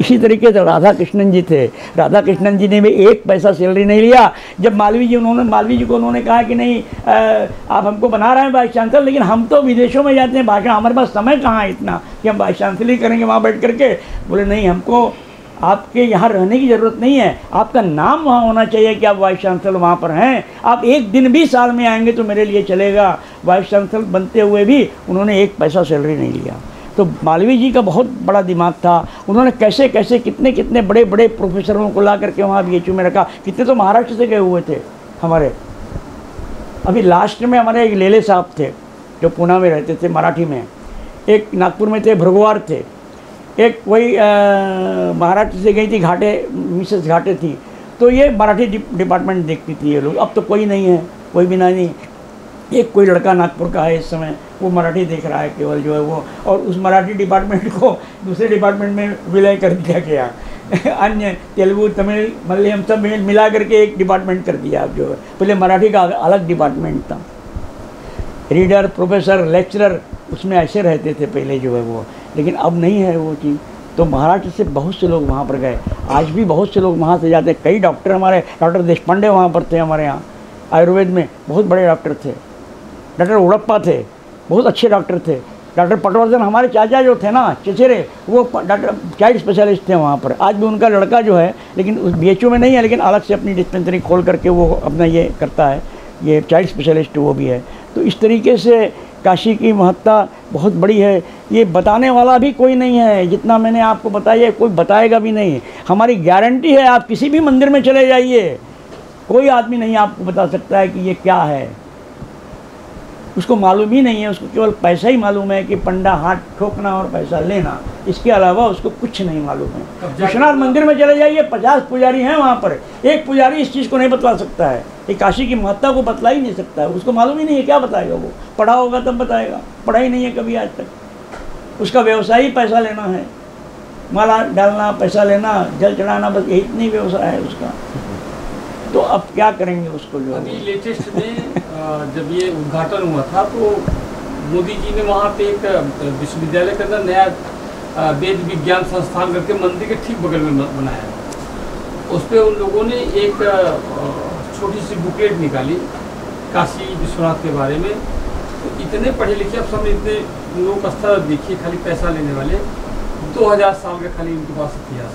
इसी तरीके से राधा कृष्णन जी थे, राधा कृष्णन जी ने भी एक पैसा सैलरी नहीं लिया। जब मालवीय जी को उन्होंने कहा कि नहीं आप हमको बना रहे हैं वाइस चांसलर, लेकिन हम तो विदेशों में जाते हैं भाषण, हमारे पास समय कहाँ है इतना कि हम वाइस चांसलर करेंगे वहाँ बैठ करके। बोले नहीं, हमको आपके यहाँ रहने की ज़रूरत नहीं है, आपका नाम वहाँ होना चाहिए कि आप वाइस चांसलर वहाँ पर हैं। आप एक दिन भी साल में आएंगे तो मेरे लिए चलेगा। वाइस चांसलर बनते हुए भी उन्होंने एक पैसा सैलरी नहीं लिया। तो मालवीय जी का बहुत बड़ा दिमाग था। उन्होंने कैसे कैसे कितने बड़े बड़े प्रोफेसरों को ला करके वहाँ BHU में रखा। कितने तो महाराष्ट्र से गए हुए थे हमारे। अभी लास्ट में हमारे एक लेले साहब थे जो पूना में रहते थे मराठी में, एक नागपुर में थे भृगवार थे, एक वही महाराष्ट्र से गई थी घाटे, मिसेस घाटे थी। तो ये मराठी डिपार्टमेंट देखती थी ये लोग। अब तो कोई नहीं है, कोई भी नहीं। एक कोई लड़का नागपुर का है इस समय, वो मराठी देख रहा है केवल जो है वो, और उस मराठी डिपार्टमेंट को दूसरे डिपार्टमेंट में विलय कर दिया गया। अन्य तेलुगु, तमिल, मलयालम सब मिला करके एक डिपार्टमेंट कर दिया अब जो है। पहले मराठी का अलग डिपार्टमेंट था, रीडर, प्रोफेसर, लेक्चरर उसमें ऐसे रहते थे पहले जो है वो, लेकिन अब नहीं है वो चीज़। तो महाराष्ट्र से बहुत से लोग वहाँ पर गए, आज भी बहुत से लोग वहाँ से जाते हैं। कई डॉक्टर हमारे, डॉक्टर देशपांडे वहाँ पर थे हमारे यहाँ, आयुर्वेद में बहुत बड़े डॉक्टर थे। डॉक्टर उड़प्पा थे, बहुत अच्छे डॉक्टर थे। डॉक्टर पटवर्धन हमारे चाचा जो थे ना चचेरे, वो डॉक्टर चाइल्ड स्पेशलिस्ट थे वहाँ पर। आज भी उनका लड़का जो है, लेकिन उस BHU में नहीं है, लेकिन अलग से अपनी डिस्पेंसरी खोल करके वो अपना ये करता है, ये चाइल्ड स्पेशलिस्ट वो भी है। तो इस तरीके से काशी की महत्ता बहुत बड़ी है। ये बताने वाला भी कोई नहीं है, जितना मैंने आपको बताया कोई बताएगा भी नहीं। हमारी गारंटी है, आप किसी भी मंदिर में चले जाइए, कोई आदमी नहीं आपको बता सकता है कि ये क्या है। उसको मालूम ही नहीं है, उसको केवल पैसा ही मालूम है कि पंडा हाथ ठोकना और पैसा लेना, इसके अलावा उसको कुछ नहीं मालूम है। विश्वनाथ मंदिर में चले जाइए, 50 पुजारी हैं वहाँ पर, एक पुजारी इस चीज़ को नहीं बतला सकता है, ये काशी की महत्ता को बतला ही नहीं सकता है। उसको मालूम ही नहीं है, क्या बताएगा वो? पढ़ा होगा तब बताएगा, पढ़ा ही नहीं है कभी आज तक। उसका व्यवसाय ही पैसा लेना है, माला डालना, पैसा लेना, जल चढ़ाना, बस यही इतनी व्यवसाय है उसका। तो अब क्या करेंगे उसको? जो अभी लेटेस्ट में जब ये उद्घाटन हुआ था तो मोदी जी ने वहाँ पे एक विश्वविद्यालय के अंदर नया वेद विज्ञान संस्थान करके मंदिर के ठीक बगल में बनाया। उस पर उन लोगों ने एक छोटी सी बुकलेट निकाली काशी विश्वनाथ के बारे में। तो इतने पढ़े लिखे अब सब इतने लोग स्तर देखिए, खाली पैसा लेने वाले 2000 साल का खाली उनके पास इतिहास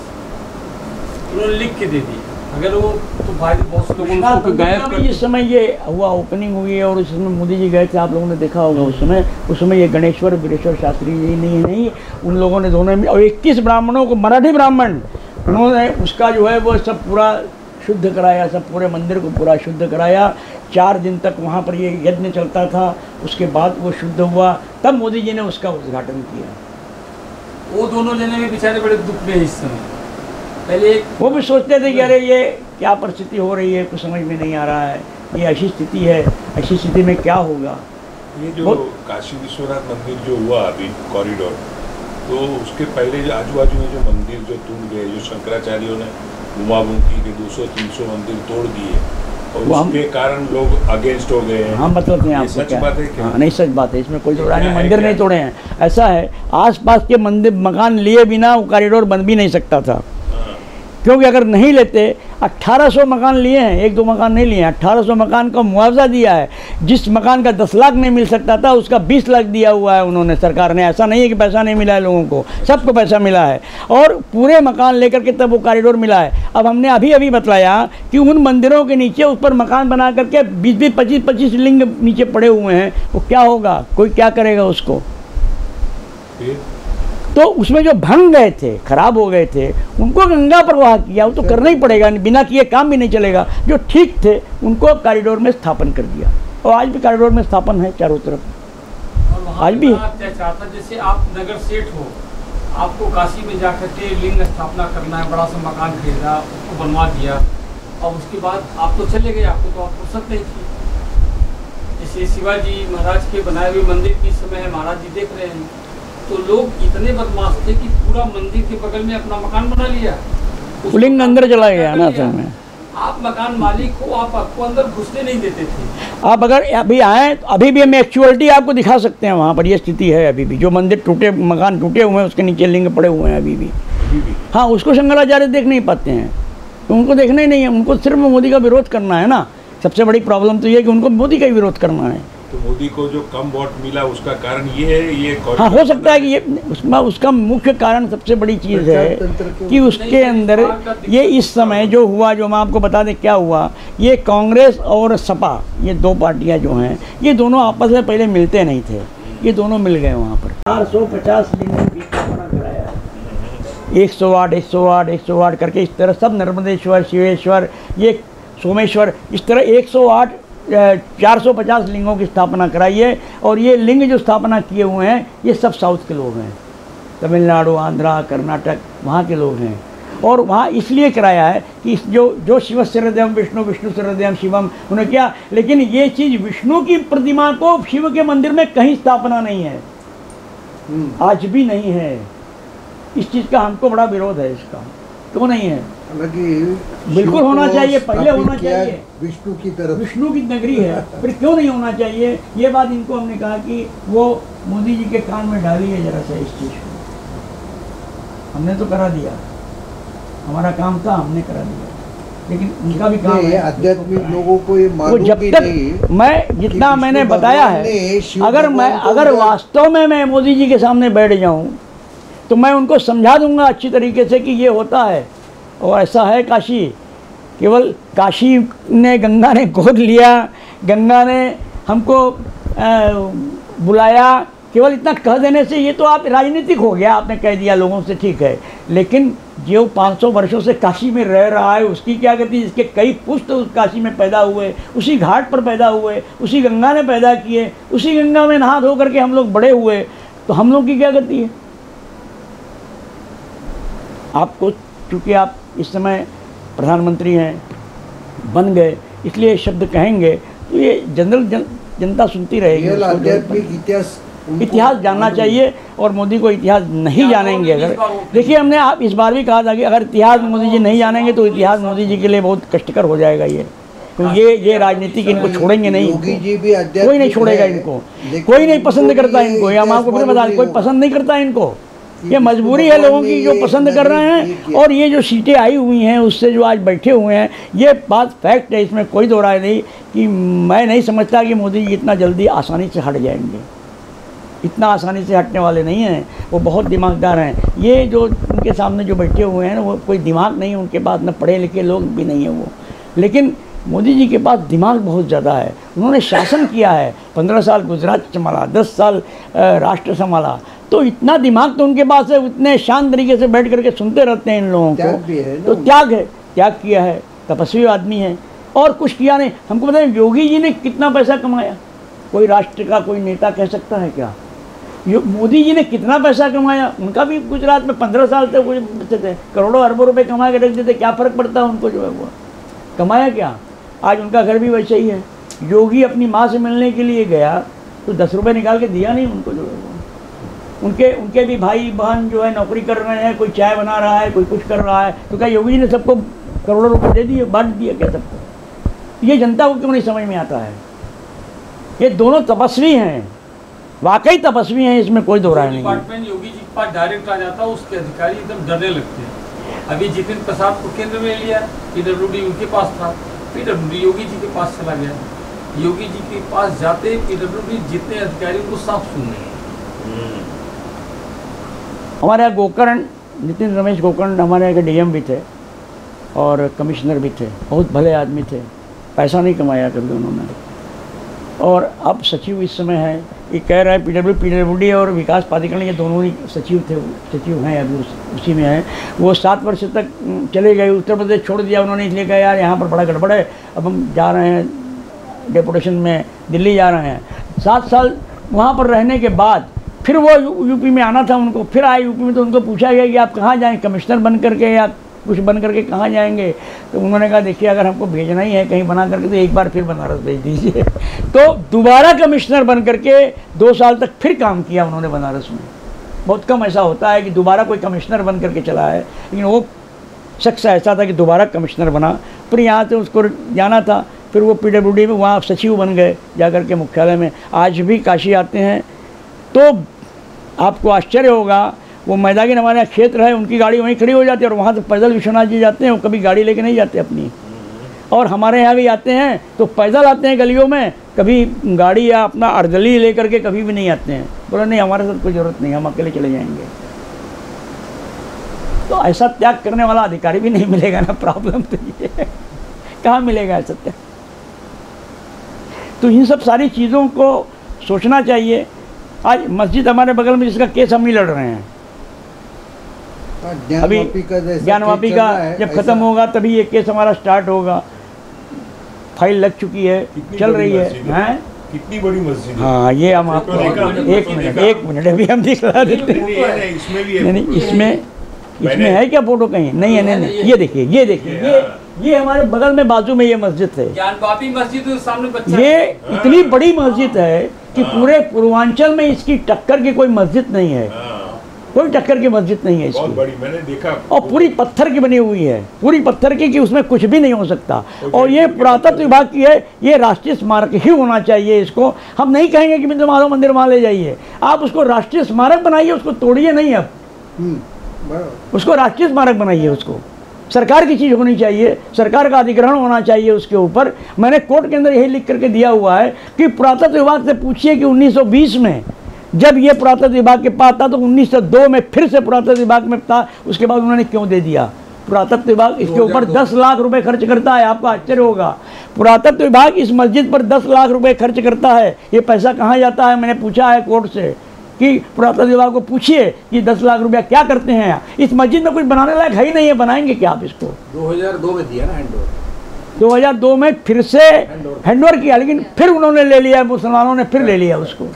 उन्होंने लिख के दे दिया। अगर वो तो भाई बहुत से लोगों ने उसको गायब कर जिस समय ये हुआ ओपनिंग हुई है और उस समय मोदी जी गए थे, आप लोगों ने देखा होगा उस समय ये गणेश्वर वीरेश्वर शास्त्री जी नहीं उन लोगों ने दोनों में, और 21 ब्राह्मणों को, मराठी ब्राह्मण, उन्होंने उसका जो है वो सब पूरा शुद्ध कराया, सब पूरे मंदिर को पूरा शुद्ध कराया। 4 दिन तक वहाँ पर ये यज्ञ चलता था, उसके बाद वो शुद्ध हुआ, तब मोदी जी ने उसका उद्घाटन किया। वो दोनों जने भी बेचारे बड़े दुख में इस समय। पहले वो भी सोचते थे कि अरे ये क्या परिस्थिति हो रही है, कुछ समझ में नहीं आ रहा है, ये ऐसी स्थिति है, ऐसी स्थिति में क्या होगा। ये जो काशी विश्वनाथ मंदिर जो हुआ अभी कॉरिडोर, तो उसके पहले जो आजू बाजू में जो मंदिर जो टूट गए, जो शंकराचार्यों ने घुमाबुंकी के 200-300 मंदिर तोड़ दिए और उसके कारण लोग अगेंस्ट हो गए हैं। हाँ, मतलब नहीं, आपको सच बात है क्या? हाँ, नहीं, सच बात है, इसमें कोई पुराने मंदिर नहीं तोड़े हैं। ऐसा है, आसपास के मंदिर मकान लिए बिना वो कॉरिडोर बन भी नहीं सकता था, क्योंकि अगर नहीं लेते, 1800 मकान लिए हैं, 1-2 मकान नहीं लिए हैं, 1800 मकान का मुआवजा दिया है। जिस मकान का 10 लाख नहीं मिल सकता था उसका 20 लाख दिया हुआ है उन्होंने, सरकार ने। ऐसा नहीं है कि पैसा नहीं मिला है लोगों को, सबको पैसा मिला है, और पूरे मकान लेकर के तब वो कॉरिडोर मिला है। अब हमने अभी बतलाया कि उन मंदिरों के नीचे उस पर मकान बना करके 20-20, 25-25 लिंग नीचे पड़े हुए हैं, वो क्या होगा, कोई क्या करेगा उसको। तो उसमें जो भंग गए थे, खराब हो गए थे, उनको गंगा प्रवाह किया, वो तो करना ही पड़ेगा, बिना किए काम भी नहीं चलेगा। जो ठीक थे उनको कॉरिडोर में स्थापन कर दिया, और आज भी कॉरिडोर में स्थापन है चारों तरफ, आज भी। जैसे आप नगर सेठ हो, आपको काशी में जाकर के लिंग स्थापना करना है, बड़ा सा मकान खरीदा, उसको बनवा दिया, और उसके बाद आप तो चले गए, आपको तो आप फुर्सत नहीं थी। जैसे शिवाजी महाराज के बनाए हुए मंदिर की समय है, महाराज जी देख रहे हैं, तो लोग इतने बदमाश थे कि पूरा मंदिर के बगल में अपना मकान बना लिया, लिंग अंदर चला गया ना असल में। आप मकान मालिक हो, आपको अंदर घुसने नहीं देते थे। आप अगर अभी आए तो अभी भी हम एक्चुअलिटी आपको दिखा सकते हैं, वहाँ पर ये स्थिति है अभी भी। जो मंदिर टूटे, मकान टूटे हुए हैं, उसके नीचे लिंग पड़े हुए हैं अभी भी। हाँ, उसको शंकराचार्य देख नहीं पाते हैं, तो उनको देखना ही नहीं है, उनको सिर्फ मोदी का विरोध करना है ना। सबसे बड़ी प्रॉब्लम तो ये है कि उनको मोदी का ही विरोध करना है। तो मोदी को जो कम वोट मिला उसका कारण ये है, ये हाँ, हो सकता है कि ये उसका मुख्य कारण, सबसे बड़ी चीज़ है कि उसके अंदर ये इस समय जो हुआ, जो हम आपको बता दें क्या हुआ, ये कांग्रेस और सपा, ये 2 पार्टियां जो हैं, ये दोनों आपस में पहले मिलते नहीं थे, ये दोनों मिल गए वहाँ पर। 450 लिंगों की स्थापना कराया, 108, 108, 108 करके इस तरह सब, नर्मदेश्वर, शिवेश्वर, ये सोमेश्वर, इस तरह 108 450 लिंगों की स्थापना कराई है। और ये लिंग जो स्थापना किए हुए हैं, ये सब साउथ के लोग हैं, तमिलनाडु, आंध्रा, कर्नाटक, वहाँ के लोग हैं। और वहाँ इसलिए कराया है कि जो शिव सर्वदेवम विष्णु, विष्णु सर्वदेवम शिवम, उन्हें क्या, लेकिन ये चीज़ विष्णु की प्रतिमा को शिव के मंदिर में कहीं स्थापना नहीं है, आज भी नहीं है। इस चीज़ का हमको बड़ा विरोध है, इसका क्यों नहीं है? बिल्कुल होना चाहिए, पहले होना चाहिए। विष्णु की तरफ, विष्णु की नगरी है, फिर क्यों नहीं होना चाहिए? ये बात इनको हमने कहा कि वो मोदी जी के कान में डालिए जरा सा इस चीज़ को। हमने तो करा दिया, हमारा काम था, हमने करा दिया, लेकिन उनका भी काम है। आध्यात्मिक लोगों को ये मालूम जब भी तक नहीं, मैं जितना मैंने बताया है, अगर वास्तव में मैं मोदी जी के सामने बैठ जाऊं तो मैं उनको समझा दूंगा अच्छी तरीके से कि ये होता है और ऐसा है। काशी, केवल काशी ने, गंगा ने गोद लिया, गंगा ने हमको बुलाया, केवल इतना कह देने से ये तो आप राजनीतिक हो गया, आपने कह दिया लोगों से, ठीक है। लेकिन जो 500 वर्षों से काशी में रह रहा है, उसकी क्या गति? इसके कई पुष्ट उस काशी में पैदा हुए, उसी घाट पर पैदा हुए, उसी गंगा ने पैदा किए, उसी गंगा में नहा धो करके हम लोग बड़े हुए, तो हम लोग की क्या गति है? आपको, चूँकि आप इस समय प्रधानमंत्री हैं, बन गए, इसलिए शब्द कहेंगे तो ये जनरल जनता सुनती रहेगी। आध्यात्मिक इतिहास जानना चाहिए, और मोदी को इतिहास नहीं जानेंगे अगर, देखिए हमने आप इस बार भी कहा था कि अगर इतिहास मोदी जी नहीं जानेंगे तो इतिहास मोदी जी के लिए बहुत कष्टकर हो जाएगा। ये तो ये राजनीतिक इनको छोड़ेंगे नहीं, कोई नहीं छोड़ेगा इनको, कोई नहीं पसंद करता इनको। हम आपको फिर बता दें, कोई पसंद नहीं करता इनको, ये मजबूरी है लोगों की जो पसंद कर रहे हैं। और ये जो सीटें आई हुई हैं उससे जो आज बैठे हुए हैं, ये बात फैक्ट है, इसमें कोई दो राय नहीं कि मैं नहीं समझता कि मोदी जी इतना जल्दी आसानी से हट जाएंगे। इतना आसानी से हटने वाले नहीं हैं, वो बहुत दिमागदार हैं। ये जो उनके सामने जो बैठे हुए हैं वो कोई दिमाग नहीं है उनके पास, न पढ़े लिखे लोग भी नहीं हैं वो, लेकिन मोदी जी के पास दिमाग बहुत ज़्यादा है। उन्होंने शासन किया है, 15 साल गुजरात संभाला, 10 साल राष्ट्र संभाला, तो इतना दिमाग तो उनके पास है, उतने शांत तरीके से बैठ करके सुनते रहते हैं इन लोगों त्याग भी है को। ना। तो त्याग है, त्याग किया है, तपस्वी आदमी है और कुछ किया नहीं। हमको बताएं योगी जी ने कितना पैसा कमाया? कोई राष्ट्र का कोई नेता कह सकता है क्या? मोदी जी ने कितना पैसा कमाया? उनका भी गुजरात में 15 साल तक वो बच्चे थे, करोड़ों अरबों रुपए कमा के रख देते, क्या फ़र्क पड़ता है उनको? जो है वो कमाया क्या? आज उनका घर भी वैसे ही है। योगी अपनी माँ से मिलने के लिए गया तो 10 रुपये निकाल के दिया नहीं उनको, जो है वो उनके भी भाई बहन जो है नौकरी कर रहे हैं, कोई चाय बना रहा है, कोई कुछ कर रहा है, तो क्या योगी जी ने सबको करोड़ों रुपए दे दिए, बांट दिया क्या सबको? ये जनता को क्यों नहीं समझ में आता है? ये दोनों तपस्वी हैं, वाकई तपस्वी हैं, इसमें कोई दो राय नहीं है। डिपार्टमेंट योगी जी के पास डायरेक्ट आ जाता है, उसके अधिकारी एकदम डरने लगते हैं। अभी जितिन प्रसाद को केंद्र में लिया, PWD उनके पास था, PWD योगी जी के पास चला गया। योगी जी के पास जाते PWD जितने अधिकारी उनको साफ सुन रहे हैं। हमारे यहाँ गोकर्ण, नितिन रमेश गोकर्ण हमारे यहाँ के DM भी थे और कमिश्नर भी थे, बहुत भले आदमी थे, पैसा नहीं कमाया कभी उन्होंने। और अब सचिव इस समय है, ये कह रहा है PWD और विकास प्राधिकरण, ये दोनों ही सचिव थे, सचिव हैं अभी उसी में हैं। वो 7 वर्ष तक चले गए, उत्तर प्रदेश छोड़ दिया उन्होंने, इसलिए कहा यार यहाँ पर बड़ा गड़बड़ है, अब हम जा रहे हैं डेपुटेशन में, दिल्ली जा रहे हैं। 7 साल वहाँ पर रहने के बाद फिर वो यूपी में आना था उनको, फिर आए यूपी में, तो उनको पूछा गया कि आप कहाँ जाएँ, कमिश्नर बन करके या कुछ बन करके कहाँ जाएंगे? तो उन्होंने कहा देखिए अगर हमको भेजना ही है कहीं बना करके तो एक बार फिर बनारस भेज दीजिए। तो दोबारा कमिश्नर बन करके 2 साल तक फिर काम किया उन्होंने बनारस में। बहुत कम ऐसा होता है कि दोबारा कोई कमिश्नर बन करके चला है, लेकिन वो शख्स ऐसा था कि दोबारा कमिश्नर बना। फिर यहाँ से उसको जाना था, फिर वो PWD में वहाँ सचिव बन गए जा कर के मुख्यालय में। आज भी काशी आते हैं तो आपको आश्चर्य होगा, वो मैदानी हमारे यहाँ क्षेत्र है, उनकी गाड़ी वहीं खड़ी हो जाती है और वहाँ से पैदल विश्वनाथ जी जाते हैं, वो कभी गाड़ी लेके नहीं जाते अपनी। और हमारे यहाँ भी आते हैं तो पैदल आते हैं गलियों में, कभी गाड़ी या अपना अर्दली लेकर के कभी भी नहीं आते हैं। बोले नहीं हमारे साथ कोई ज़रूरत नहीं, हम अकेले चले जाएंगे। तो ऐसा त्याग करने वाला अधिकारी भी नहीं मिलेगा ना, प्रॉब्लम तो ये है, कहाँ मिलेगा ऐसा त्याग? तो इन सब सारी चीज़ों को सोचना चाहिए। आज मस्जिद हमारे बगल में जिसका केस हम ही लड़ रहे हैं, अभी ज्ञानवापी का जब खत्म होगा तभी ये केस हमारा स्टार्ट होगा। फाइल लग चुकी है, चल रही है। हैं कितनी बड़ी मस्जिद है? हाँ ये हम आपको एक मिनट अभी हम दिखला देते हैं। इसमें भी है, नहीं इसमें है क्या फोटो कहीं? नहीं है, नहीं ये देखिए ये हमारे बगल में बाजू में ये मस्जिद है, ज्ञानवापी मस्जिद सामने बच्चा। ये इतनी बड़ी मस्जिद है कि पूरे पूर्वांचल में इसकी टक्कर की कोई मस्जिद नहीं है, कोई टक्कर की मस्जिद नहीं है बहुत इसकी। बड़ी, मैंने देखा। और पूरी पत्थर की बनी हुई है, पूरी पत्थर की कि उसमें कुछ भी नहीं हो सकता। और ये पुरातत्व विभाग की है, ये राष्ट्रीय स्मारक ही होना चाहिए। इसको हम नहीं कहेंगे कि बिंदु माधव मंदिर वहाँ ले जाइए, आप उसको राष्ट्रीय स्मारक बनाइए, उसको तोड़िए नहीं। अब उसको राष्ट्रीय स्मारक बनाइए, उसको सरकार की चीज़ होनी चाहिए, सरकार का अधिग्रहण होना चाहिए उसके ऊपर। मैंने कोर्ट के अंदर यही लिख करके दिया हुआ है कि पुरातत्व विभाग से पूछिए कि 1920 में जब ये पुरातत्व विभाग के पास था तो 1902 में फिर से पुरातत्व विभाग में था, उसके बाद उन्होंने क्यों दे दिया? पुरातत्व विभाग इसके ऊपर 10 लाख रुपए खर्च करता है, आपको आश्चर्य होगा। पुरातत्व विभाग इस मस्जिद पर 10 लाख रुपए खर्च करता है। ये पैसा कहाँ जाता है? मैंने पूछा है कोर्ट से कि पुरातत्व विभाग को पूछिए कि 10 लाख रुपया क्या करते हैं। इस मस्जिद में कुछ बनाने लायक है ही नहीं है, बनाएंगे क्या आप इसको? 2002 में दिया ना हैंडओवर, 2002 में फिर से हैंडओवर किया, लेकिन फिर उन्होंने ले लिया, मुसलमानों ने फिर ले लिया उसको।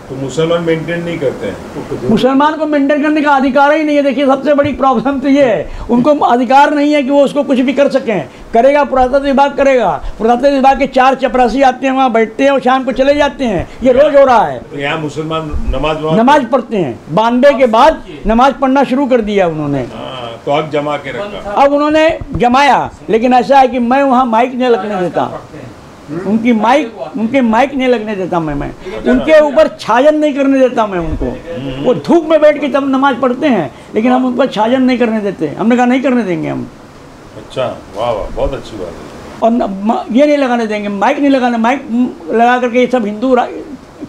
तो मुसलमान मेंटेन नहीं करते हैं। मुसलमान को मेंटेन करने का अधिकार ही नहीं है। देखिए सबसे बड़ी प्रॉब्लम तो ये है, उनको अधिकार नहीं है कि वो उसको कुछ भी कर सकें। करेगा पुरातत्व विभाग करेगा, पुरातत्व विभाग के 4 चपरासी आते हैं, वहाँ बैठते हैं और शाम को चले जाते हैं। ये रोज हो रहा है। तो यहाँ मुसलमान नमाज पढ़ते हैं, 92 के बाद नमाज पढ़ना शुरू कर दिया उन्होंने। तो अब जमा के रखा, अब उन्होंने जमाया, लेकिन ऐसा है कि मैं वहाँ माइक नहीं लगने देता, उनकी माइक नहीं लगने देता मैं उनके ऊपर छाजन नहीं करने देता मैं उनको। वो धूप में बैठ के तब नमाज पढ़ते हैं, लेकिन हम उन पर छाजन नहीं करने देते। हमने कहा नहीं करने देंगे हम। अच्छा, वाह वाह, बहुत अच्छी बात है। और ये नहीं लगाने देंगे, माइक नहीं लगाने। माइक लगा करके ये सब हिंदू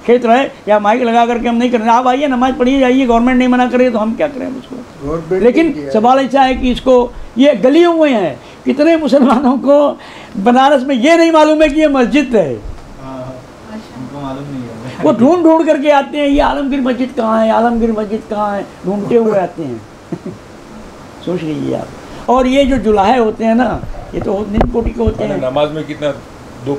क्षेत्र है, या माइक लगा करके हम नहीं करेंगे, आप आइए नमाज पढ़िए जाइए, गवर्नमेंट नहीं मना करे तो हम क्या करें उसको। लेकिन सवाल ऐसा है कि इसको ये गलियों में है, कितने मुसलमानों को बनारस में ये नहीं मालूम है कि ये मस्जिद है, वो ढूंढ ढूंढ करके आते हैं, ये आलमगीर मस्जिद कहाँ है, आलमगीर मस्जिद कहाँ है, ढूंढते हुए आते हैं। सोच लीजिए आप। और ये जो जुलाहे होते हैं ना, ये तो निम्न कोटि के होते हैं। नमाज में कितना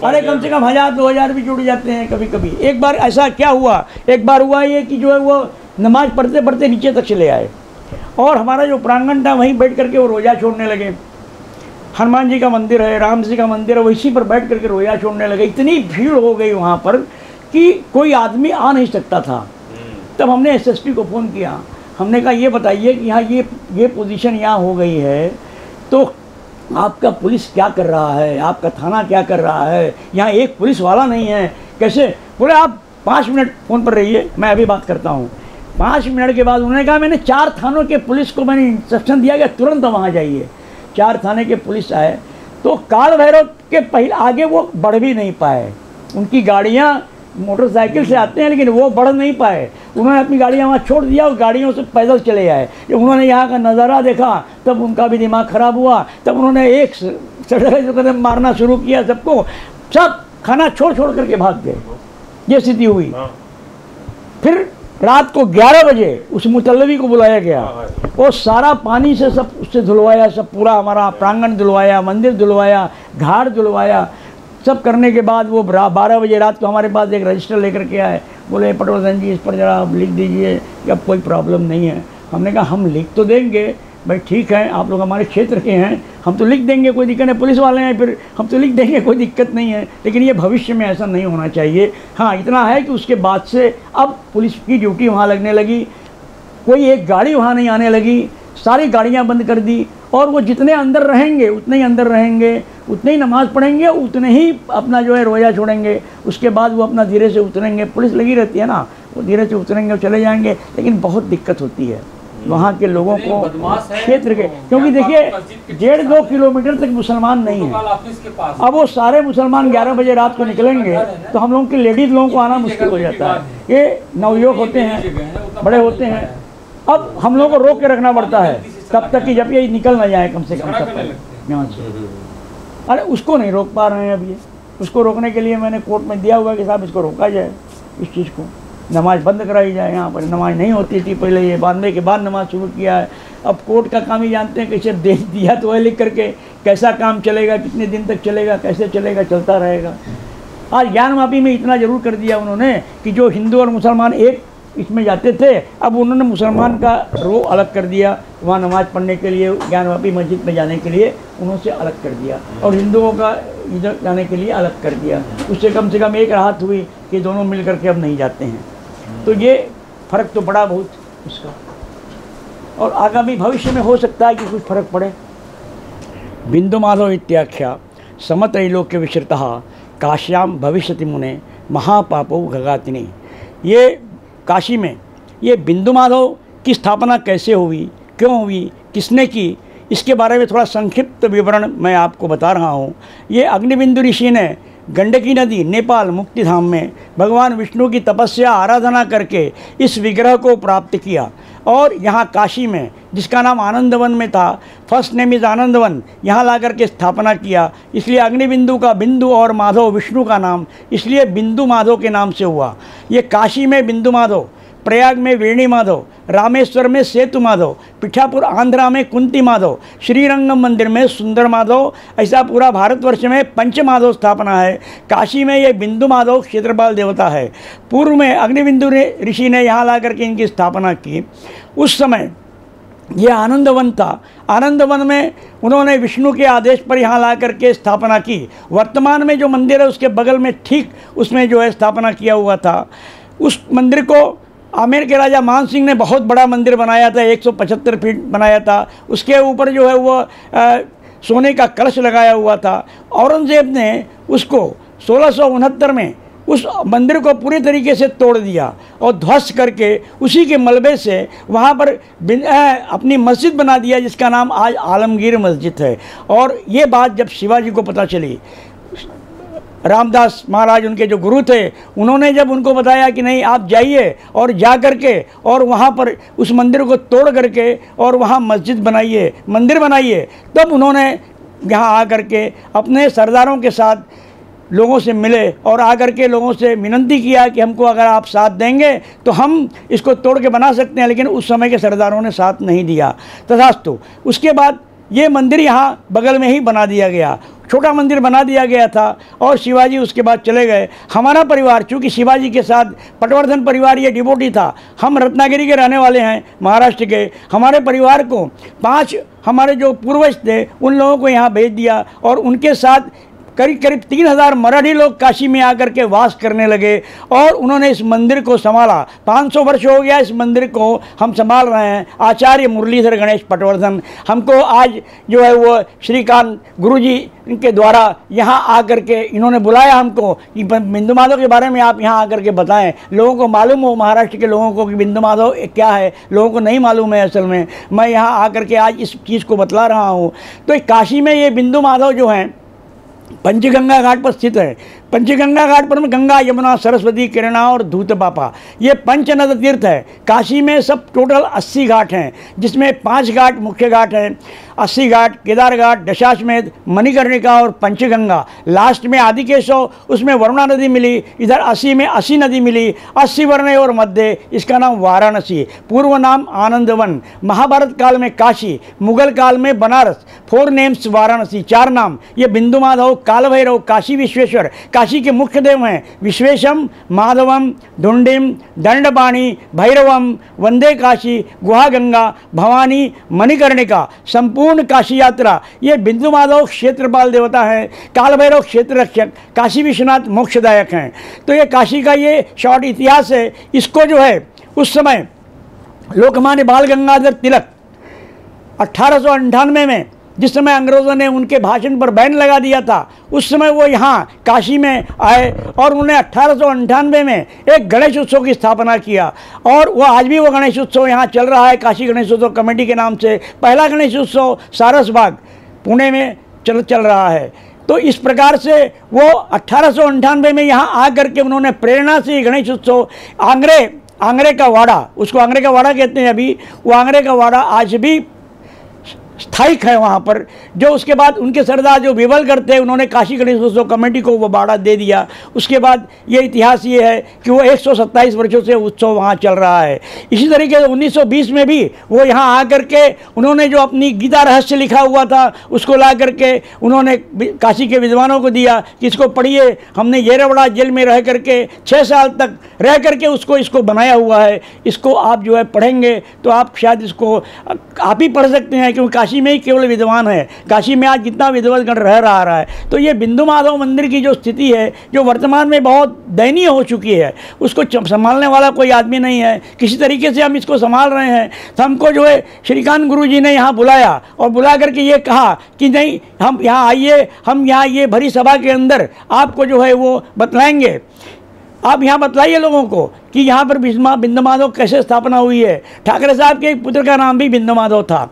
अरे कम से कम 1000-2000 भी जुड़ जाते हैं कभी कभी। एक बार ऐसा क्या हुआ, एक बार हुआ ये कि जो है वो नमाज पढ़ते पढ़ते नीचे तक चले आए, और हमारा जो प्रांगण था वहीं बैठ करके वो रोज़ा छोड़ने लगे। हनुमान जी का मंदिर है, राम जी का मंदिर है, वहीं पर बैठ करके रोज़ा छोड़ने लगे। इतनी भीड़ हो गई वहाँ पर कि कोई आदमी आ नहीं सकता था। तब हमने एसएसपी को फ़ोन किया, हमने कहा ये बताइए कि हाँ ये पोजीशन यहाँ हो गई है, तो आपका पुलिस क्या कर रहा है, आपका थाना क्या कर रहा है, यहाँ एक पुलिस वाला नहीं है, कैसे? बोले आप 5 मिनट फ़ोन पर रहिए, मैं अभी बात करता हूँ। 5 मिनट के बाद उन्होंने कहा मैंने 4 थानों के पुलिस को मैंने इंस्ट्रक्शन दिया कि तुरंत वहाँ जाइए। 4 थाने के पुलिस आए तो काल भैरव के पहले आगे वो बढ़ भी नहीं पाए। उनकी गाड़ियाँ मोटरसाइकिल से आते हैं लेकिन वो बढ़ नहीं पाए, उन्होंने अपनी गाड़ियाँ वहाँ छोड़ दिया और गाड़ियों से पैदल चले आए। जब उन्होंने यहाँ का नज़ारा देखा तब उनका भी दिमाग ख़राब हुआ, तब उन्होंने एक कदम मारना शुरू किया, सबको सब खाना छोड़ छोड़ करके भाग गए। ये स्थिति हुई। फिर रात को 11 बजे उस मुतल्लबी को बुलाया गया, वो सारा पानी से सब उससे धुलवाया, सब पूरा हमारा प्रांगण धुलवाया, मंदिर धुलवाया, घाट धुलवाया। सब करने के बाद वो 12 बजे रात को हमारे पास एक रजिस्टर लेकर के आए, बोले पटवर्धन जी इस पर ज़रा आप लिख दीजिए कि अब कोई प्रॉब्लम नहीं है। हमने कहा हम लिख तो देंगे भाई, ठीक है आप लोग हमारे क्षेत्र के हैं, हम तो लिख देंगे, कोई दिक्कत नहीं, पुलिस वाले हैं फिर हम तो लिख देंगे, कोई दिक्कत नहीं है, लेकिन ये भविष्य में ऐसा नहीं होना चाहिए। हाँ इतना है कि उसके बाद से अब पुलिस की ड्यूटी वहाँ लगने लगी, कोई एक गाड़ी वहाँ नहीं आने लगी, सारी गाड़ियाँ बंद कर दी, और वो जितने अंदर रहेंगे उतने ही अंदर रहेंगे, उतने ही नमाज़ पढ़ेंगे, उतने ही अपना जो है रोज़ा छोड़ेंगे, उसके बाद वो अपना धीरे से उतरेंगे। पुलिस लगी रहती है ना, वो धीरे से उतरेंगे और चले जाएंगे, लेकिन बहुत दिक्कत होती है वहाँ के लोगों को, क्षेत्र के, क्योंकि देखिए 1.5-2 किलोमीटर तक मुसलमान नहीं है। अब वो सारे मुसलमान 11 बजे रात को निकलेंगे तो हम लोगों के लेडीज़ लोगों को आना मुश्किल हो जाता है। ये नवयुवक होते हैं, बड़े होते हैं, अब हम लोगों को रोक के रखना पड़ता है तब तक कि जब ये निकल ना जाए कम से कम तब तक यहाँ से। अरे उसको नहीं रोक पा रहे हैं अब ये, उसको रोकने के लिए मैंने कोर्ट में दिया हुआ है कि साहब इसको रोका जाए, इस चीज़ को नमाज बंद कराई जाए। यहाँ पर नमाज नहीं होती थी पहले, ये बांधने के बाद नमाज शुरू किया है। अब कोर्ट का काम ही जानते हैं कि सिर्फ दे दिया तो वह लिख करके कैसा काम चलेगा, कितने दिन तक चलेगा, कैसे चलेगा, चलता रहेगा। आज ज्ञानवापी में इतना ज़रूर कर दिया उन्होंने कि जो हिंदू और मुसलमान एक इसमें जाते थे, अब उन्होंने मुसलमान का रो अलग कर दिया, वहाँ नमाज़ पढ़ने के लिए ज्ञानवापी मस्जिद में जाने के लिए उन्होंने अलग कर दिया, और हिंदुओं का इधर जाने के लिए अलग कर दिया। उससे कम से कम एक राहत हुई कि दोनों मिल करके अब नहीं जाते हैं। तो ये फ़र्क तो पड़ा बहुत उसका, और आगामी भविष्य में हो सकता है कि कुछ फ़र्क पड़े। बिंदु माधव इत्याख्या समत्रैलोक्य विश्रितः काश्याम भविष्यति मुने महापापो घगातिनी। ये काशी में ये बिंदु माधव की स्थापना कैसे हुई, क्यों हुई, किसने की, इसके बारे में थोड़ा संक्षिप्त विवरण मैं आपको बता रहा हूँ। ये अग्निबिंदु ऋषि ने गंडकी नदी नेपाल मुक्तिधाम में भगवान विष्णु की तपस्या आराधना करके इस विग्रह को प्राप्त किया, और यहाँ काशी में जिसका नाम आनंदवन में था, फर्स्ट नेम इज़ आनंदवन, यहाँ ला कर के स्थापना किया। इसलिए अग्निबिंदु का बिंदु और माधव विष्णु का नाम, इसलिए बिंदु माधव के नाम से हुआ। ये काशी में बिंदु माधव, प्रयाग में वेणी माधव, रामेश्वर में सेतु माधव, पिठापुर आंध्रा में कुंती माधव, श्रीरंगम मंदिर में सुंदर माधव, ऐसा पूरा भारतवर्ष में पंच माधव स्थापना है। काशी में ये बिंदु माधव क्षेत्रपाल देवता है। पूर्व में अग्निबिंदु ऋषि ने यहाँ ला करके इनकी स्थापना की। उस समय ये आनंदवन था, आनंदवन में उन्होंने विष्णु के आदेश पर यहाँ ला करके स्थापना की। वर्तमान में जो मंदिर है उसके बगल में ठीक उसमें जो है स्थापना किया हुआ था। उस मंदिर को आमेर के राजा मान सिंह ने बहुत बड़ा मंदिर बनाया था, 175 फीट बनाया था। उसके ऊपर जो है वो सोने का कलश लगाया हुआ था। औरंगजेब ने उसको 1669 में उस मंदिर को पूरी तरीके से तोड़ दिया और ध्वस्त करके उसी के मलबे से वहाँ पर अपनी मस्जिद बना दिया, जिसका नाम आज आलमगीर मस्जिद है। और ये बात जब शिवाजी को पता चली, रामदास महाराज उनके जो गुरु थे, उन्होंने जब उनको बताया कि नहीं आप जाइए और जा करके और वहाँ पर उस मंदिर को तोड़ करके और वहाँ मस्जिद बनाइए, मंदिर बनाइए, तब उन्होंने यहाँ आकर के अपने सरदारों के साथ लोगों से मिले और आकर के लोगों से विनती किया कि हमको अगर आप साथ देंगे तो हम इसको तोड़ के बना सकते हैं, लेकिन उस समय के सरदारों ने साथ नहीं दिया। तथास्तु उसके बाद ये मंदिर यहाँ बगल में ही बना दिया गया, छोटा मंदिर बना दिया गया था और शिवाजी उसके बाद चले गए। हमारा परिवार, चूँकि शिवाजी के साथ पटवर्धन परिवार ये डिवोटी था, हम रत्नागिरी के रहने वाले हैं, महाराष्ट्र के, हमारे परिवार को 5 हमारे जो पूर्वज थे उन लोगों को यहाँ भेज दिया और उनके साथ करीब करीब 3000 मराठी लोग काशी में आकर के वास करने लगे और उन्होंने इस मंदिर को संभाला। 500 वर्ष हो गया इस मंदिर को हम संभाल रहे हैं। आचार्य मुरलीधर गणेश पटवर्धन हमको आज जो है वो श्रीकांत गुरुजी के द्वारा यहाँ आकर के इन्होंने बुलाया हमको कि बिंदु माधव के बारे में आप यहाँ आकर के बताएं, लोगों को मालूम हो, महाराष्ट्र के लोगों को कि बिंदु माधव क्या है, लोगों को नहीं मालूम है। असल में मैं यहाँ आकर के आज इस चीज़ को बतला रहा हूँ। तो काशी में ये बिंदु माधव जो हैं पंचगंगा घाट पर स्थित है। पंचगंगा घाट पर गंगा, यमुना, सरस्वती, किरणा और धूत पापा, ये पंचनद तीर्थ है। काशी में सब टोटल 80 घाट हैं, जिसमें 5 घाट मुख्य घाट हैं, 80 घाट, केदार घाट, दशाश्वमेध, मणिकर्णिका और पंचगंगा। लास्ट में आदिकेशव, उसमें वरुणा नदी मिली, इधर 80 में 80 नदी मिली, 80 वर्ण और मध्य, इसका नाम वाराणसी, पूर्व नाम आनंदवन। महाभारत काल में काशी, मुगल काल में बनारस, 4 नेम्स वाराणसी, 4 नाम। ये बिंदु माधव, काल भैरव, काशी विश्वेश्वर, काशी के मुख्य देव हैं। विश्वेशम, माधवम, धुंडिम, दंडपाणी, भैरवम, वंदे काशी, गुहा गंगा, भवानी, मणिकर्णिका, संपूर्ण काशी यात्रा। ये बिंदु माधव क्षेत्रपाल देवता हैं, काल भैरव क्षेत्र रक्षक, काशी विश्वनाथ मोक्षदायक हैं। तो ये काशी का ये शॉर्ट इतिहास है। इसको जो है उस समय लोकमान्य बाल गंगाधर तिलक 1898 में, जिस समय अंग्रेज़ों ने उनके भाषण पर बैन लगा दिया था, उस समय वो यहाँ काशी में आए और उन्होंने 1898 में एक गणेश उत्सव की स्थापना किया और वो आज भी वो गणेश उत्सव यहाँ चल रहा है, काशी गणेश उत्सव कमेटी के नाम से। पहला गणेश उत्सव सारसबाग पुणे में चल रहा है। तो इस प्रकार से वो 1898 में यहाँ आ करके उन्होंने प्रेरणा से गणेश उत्सव आंग्रे का वाड़ा, उसको आंग्रे का वाड़ा कहते हैं अभी, वो आंग्रे का वाड़ा आज भी स्थायिक है वहाँ पर। जो उसके बाद उनके सरदार जो विवल करते, उन्होंने काशी गणेश उत्सव कमेटी को वो बाड़ा दे दिया। उसके बाद ये इतिहास ये है कि वो 127 वर्षों से उत्सव वहाँ चल रहा है। इसी तरीके से 1920 में भी वो यहाँ आकर के उन्होंने जो अपनी गीता रहस्य लिखा हुआ था उसको ला करके उन्होंने काशी के विद्वानों को दिया कि इसको पढ़िए। हमने येरवड़ा जेल में रह करके 6 साल तक रह करके इसको बनाया हुआ है। इसको आप जो है पढ़ेंगे तो आप शायद इसको आप ही पढ़ सकते हैं, क्योंकि काशी में ही केवल विद्वान है। काशी में आज जितना विद्वतगण रहा है। तो ये बिंदु माधव मंदिर की जो स्थिति है, जो वर्तमान में बहुत दयनीय हो चुकी है, उसको संभालने वाला कोई आदमी नहीं है। किसी तरीके से हम इसको संभाल रहे हैं। तो हमको जो है श्रीकांत गुरु जी ने यहाँ बुलाया और बुला करके ये कहा कि नहीं, हम यहाँ आइए, हम यहाँ ये भरी सभा के अंदर आपको जो है वो बतलाएंगे। आप यहाँ बतलाइए लोगों को कि यहाँ पर बिंदु माधव कैसे स्थापना हुई है। ठाकरे साहब के एक पुत्र का नाम भी बिंदु माधव था।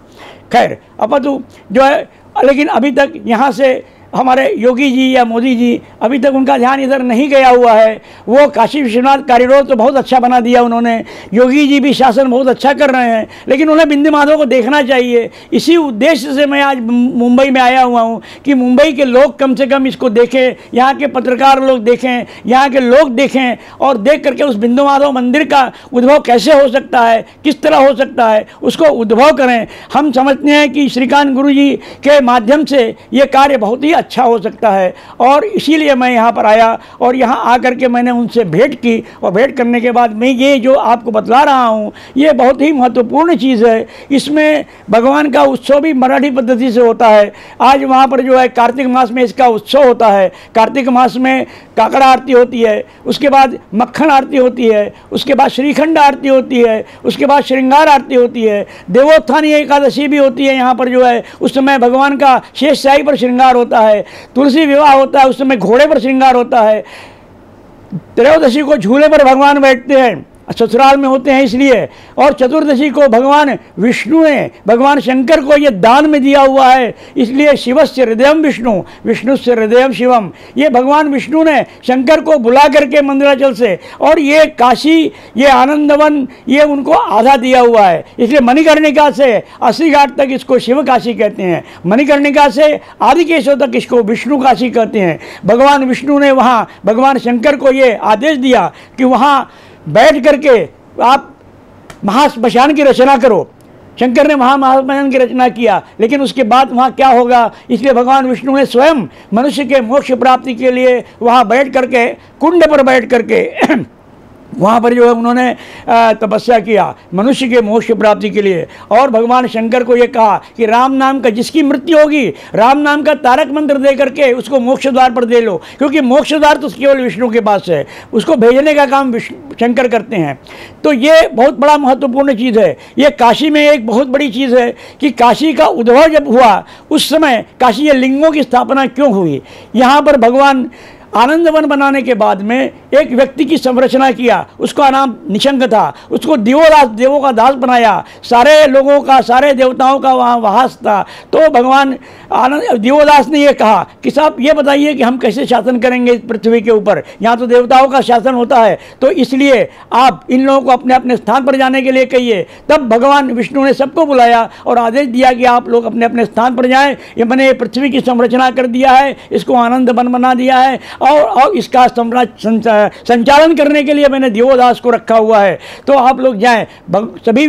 खैर अपितु जो है, लेकिन अभी तक यहाँ से हमारे योगी जी या मोदी जी, अभी तक उनका ध्यान इधर नहीं गया हुआ है। वो काशी विश्वनाथ कॉरिडोर तो बहुत अच्छा बना दिया उन्होंने, योगी जी भी शासन बहुत अच्छा कर रहे हैं, लेकिन उन्हें बिंदु माधव को देखना चाहिए। इसी उद्देश्य से मैं आज मुंबई में आया हुआ हूँ कि मुंबई के लोग कम से कम इसको देखें, यहाँ के पत्रकार लोग देखें, यहाँ के लोग देखें और देख करके उस बिंदु माधव मंदिर का उद्भव कैसे हो सकता है, किस तरह हो सकता है, उसको उद्भव करें। हम समझते हैं कि श्रीकांत गुरु जी के माध्यम से ये कार्य बहुत ही अच्छा हो सकता है और इसीलिए मैं यहाँ पर आया और यहाँ आकर के मैंने उनसे भेंट की और भेंट करने के बाद मैं ये जो आपको बतला रहा हूँ ये बहुत ही महत्वपूर्ण चीज़ है। इसमें भगवान का उत्सव भी मराठी पद्धति से होता है। आज वहाँ पर जो है कार्तिक मास में इसका उत्सव होता है। कार्तिक मास में काकड़ा आरती होती है, उसके बाद मक्खन आरती होती है, उसके बाद श्रीखंड आरती होती है, उसके बाद श्रृंगार आरती होती है, देवोत्थानी एकादशी भी होती है। यहाँ पर जो है उस समय भगवान का शेषशाही पर श्रृंगार होता है, तुलसी विवाह होता है, उस समय घोड़े पर श्रृंगार होता है, त्रयोदशी को झूले पर भगवान बैठते हैं ससुराल में होते हैं इसलिए। और चतुर्दशी को भगवान विष्णु ने भगवान शंकर को ये दान में दिया हुआ है, इसलिए शिवस्य हृदयम विष्णु विष्णुस्य हृदयम शिवम। ये भगवान विष्णु ने शंकर को बुला करके मंदिराचल से, और ये काशी, ये आनंदवन, ये उनको आधा दिया हुआ है। इसलिए मणिकर्णिका से 80 घाट तक इसको शिव काशी कहते हैं, मणिकर्णिका से आदिकेशव तक इसको विष्णु काशी कहते हैं। भगवान विष्णु ने वहाँ भगवान शंकर को ये आदेश दिया कि वहाँ बैठ करके आप महाश्मशान की रचना करो। शंकर ने महाश्मशान की रचना किया, लेकिन उसके बाद वहाँ क्या होगा, इसलिए भगवान विष्णु ने स्वयं मनुष्य के मोक्ष प्राप्ति के लिए वहाँ बैठ करके, कुंड पर बैठ करके वहाँ पर जो है उन्होंने तपस्या किया मनुष्य के मोक्ष प्राप्ति के लिए। और भगवान शंकर को ये कहा कि राम नाम का जिसकी मृत्यु होगी, राम नाम का तारक मंत्र दे करके उसको मोक्ष द्वार पर दे लो, क्योंकि मोक्ष द्वार तो केवल विष्णु के पास है, उसको भेजने का काम शंकर करते हैं। तो ये बहुत बड़ा महत्वपूर्ण चीज़ है। ये काशी में एक बहुत बड़ी चीज़ है कि काशी का उद्भव जब हुआ उस समय काशी ये लिंगों की स्थापना क्यों हुई। यहाँ पर भगवान आनंदवन बनाने के बाद में एक व्यक्ति की संरचना किया, उसका नाम निशंक था, उसको दिवोदास, देवों का दास बनाया, सारे लोगों का, सारे देवताओं का वहाँ वास था। तो भगवान दिवोदास ने ये कहा कि साहब ये बताइए कि हम कैसे शासन करेंगे इस पृथ्वी के ऊपर, यहाँ तो देवताओं का शासन होता है, तो इसलिए आप इन लोगों को अपने अपने स्थान पर जाने के लिए कहिए। तब भगवान विष्णु ने सबको बुलाया और आदेश दिया कि आप लोग अपने अपने स्थान पर जाएं। ये मैंने पृथ्वी की संरचना कर दिया है, इसको आनंद वन बना दिया है, और इसका संचालन करने के लिए मैंने दिवोदास को रखा हुआ है, तो आप लोग जाएं। सभी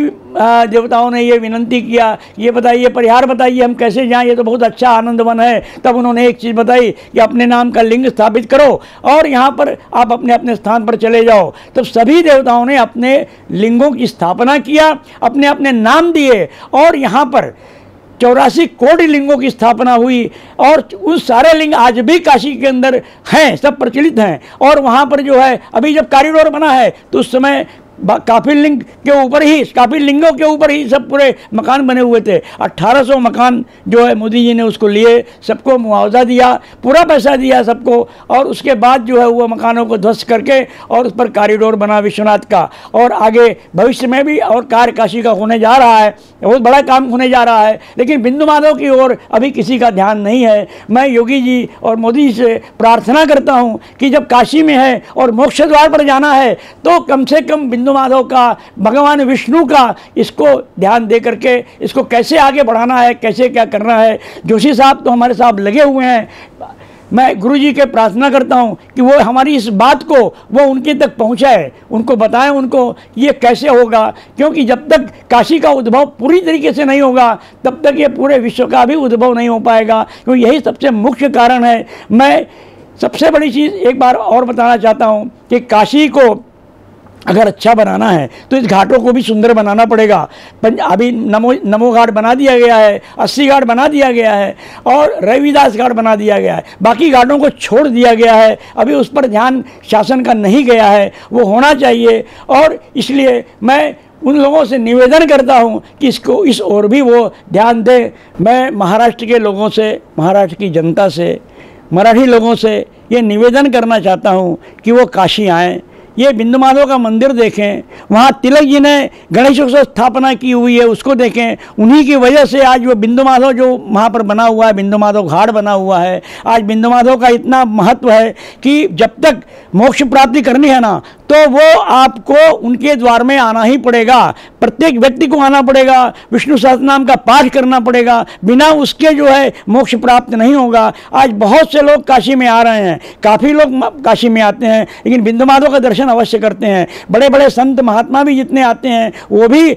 देवताओं ने ये विनंती किया, ये बताइए, परिहार बताइए, हम कैसे जाएं, ये तो बहुत अच्छा आनंदवन है। तब उन्होंने एक चीज़ बताई कि अपने नाम का लिंग स्थापित करो और यहाँ पर आप अपने अपने स्थान पर चले जाओ। तब सभी देवताओं ने अपने लिंगों की स्थापना किया, अपने अपने नाम दिए, और यहाँ पर 84 कोटि लिंगों की स्थापना हुई। और उन सारे लिंग आज भी काशी के अंदर हैं, सब प्रचलित हैं। और वहाँ पर जो है अभी जब कॉरिडोर बना है तो उस समय काफी लिंग के ऊपर ही, काफी लिंगों के ऊपर ही सब पूरे मकान बने हुए थे। 1800 मकान जो है मोदी जी ने उसको लिए, सबको मुआवजा दिया, पूरा पैसा दिया सबको, और उसके बाद जो है वो मकानों को ध्वस्त करके और उस पर कॉरिडोर बना विश्वनाथ का। और आगे भविष्य में भी और कार्य काशी का होने जा रहा है, बहुत बड़ा काम होने जा रहा है, लेकिन बिंदु माधव की ओर अभी किसी का ध्यान नहीं है। मैं योगी जी और मोदी जी से प्रार्थना करता हूँ कि जब काशी में है और मोक्ष द्वार पर जाना है तो कम से कम बिंदु माधव का, भगवान विष्णु का, इसको ध्यान दे करके इसको कैसे आगे बढ़ाना है, कैसे क्या करना है। जोशी साहब तो हमारे साथ लगे हुए हैं। मैं गुरु जी के प्रार्थना करता हूँ कि वो हमारी इस बात को वो उनके तक पहुँचाए, उनको बताएं उनको ये कैसे होगा, क्योंकि जब तक काशी का उद्भव पूरी तरीके से नहीं होगा तब तक ये पूरे विश्व का भी उद्भव नहीं हो पाएगा, क्योंकि यही सबसे मुख्य कारण है। मैं सबसे बड़ी चीज़ एक बार और बताना चाहता हूँ कि काशी को अगर अच्छा बनाना है तो इस घाटों को भी सुंदर बनाना पड़ेगा। अभी नमो घाट बना दिया गया है, 80 घाट बना दिया गया है और रविदास घाट बना दिया गया है, बाकी घाटों को छोड़ दिया गया है। अभी उस पर ध्यान शासन का नहीं गया है, वो होना चाहिए। और इसलिए मैं उन लोगों से निवेदन करता हूं कि इसको इस ओर भी वो ध्यान दें। मैं महाराष्ट्र के लोगों से, महाराष्ट्र की जनता से, मराठी लोगों से ये निवेदन करना चाहता हूं कि वो काशी आएँ, ये बिंदु माधव का मंदिर देखें, वहाँ तिलक जी ने गणेशोत्सव स्थापना की हुई है उसको देखें। उन्हीं की वजह से आज वो बिंदु माधव जो वहाँ पर बना हुआ है, बिंदु माधव घाट बना हुआ है। आज बिंदु माधव का इतना महत्व है कि जब तक मोक्ष प्राप्ति करनी है ना तो वो आपको उनके द्वार में आना ही पड़ेगा, प्रत्येक व्यक्ति को आना पड़ेगा, विष्णु सहस्त्रनाम का पाठ करना पड़ेगा, बिना उसके जो है मोक्ष प्राप्त नहीं होगा। आज बहुत से लोग काशी में आ रहे हैं, काफ़ी लोग काशी में आते हैं, लेकिन बिंदु माधव का दर्शन अवश्य करते हैं। बड़े बड़े संत महात्मा भी जितने आते हैं वो भी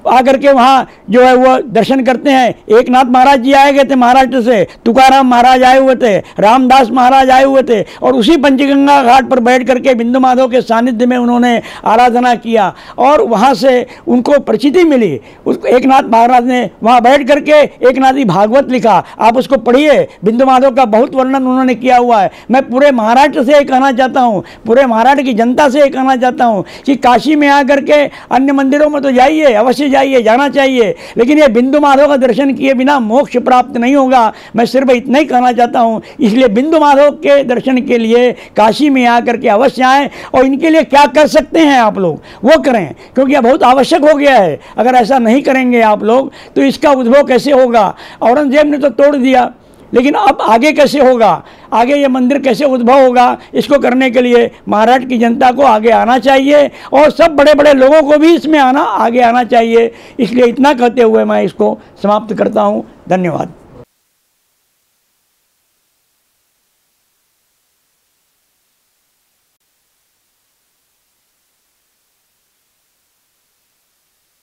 आकर के वहाँ जो है वो दर्शन करते हैं। एक नाथ महाराज जी आए गए थे महाराष्ट्र से, तुकाराम महाराज आए हुए थे, रामदास महाराज आए हुए थे, और उसी पंचगंगा घाट पर बैठ करके बिंदु माधव के सानिध्य में उन्होंने आराधना किया और वहाँ से उनको प्रचिति मिली। उस एक नाथ महाराज ने वहाँ बैठ करके एक नाथी भागवत लिखा, आप उसको पढ़िए, बिंदु माधव का बहुत वर्णन उन्होंने किया हुआ है। मैं पूरे महाराष्ट्र से कहना चाहता हूँ, पूरे महाराष्ट्र की जनता से कहना चाहता हूँ कि काशी में आकर के अन्य मंदिरों में तो जाइए, अवश्य जाइए, जाना चाहिए, लेकिन ये बिंदु माधव का दर्शन किए बिना मोक्ष प्राप्त नहीं होगा। मैं सिर्फ इतना ही कहना चाहता हूँ। इसलिए बिंदु माधव के दर्शन के लिए काशी में आकर के अवश्य आएँ, और इनके लिए क्या कर सकते हैं आप लोग वो करें, क्योंकि यह बहुत आवश्यक हो गया है। अगर ऐसा नहीं करेंगे आप लोग तो इसका उद्भव कैसे होगा? औरंगजेब ने तो तोड़ दिया, लेकिन अब आगे कैसे होगा? आगे ये मंदिर कैसे उद्भव होगा? इसको करने के लिए महाराष्ट्र की जनता को आगे आना चाहिए, और सब बड़े बड़े लोगों को भी इसमें आगे आना चाहिए। इसलिए इतना कहते हुए मैं इसको समाप्त करता हूँ। धन्यवाद।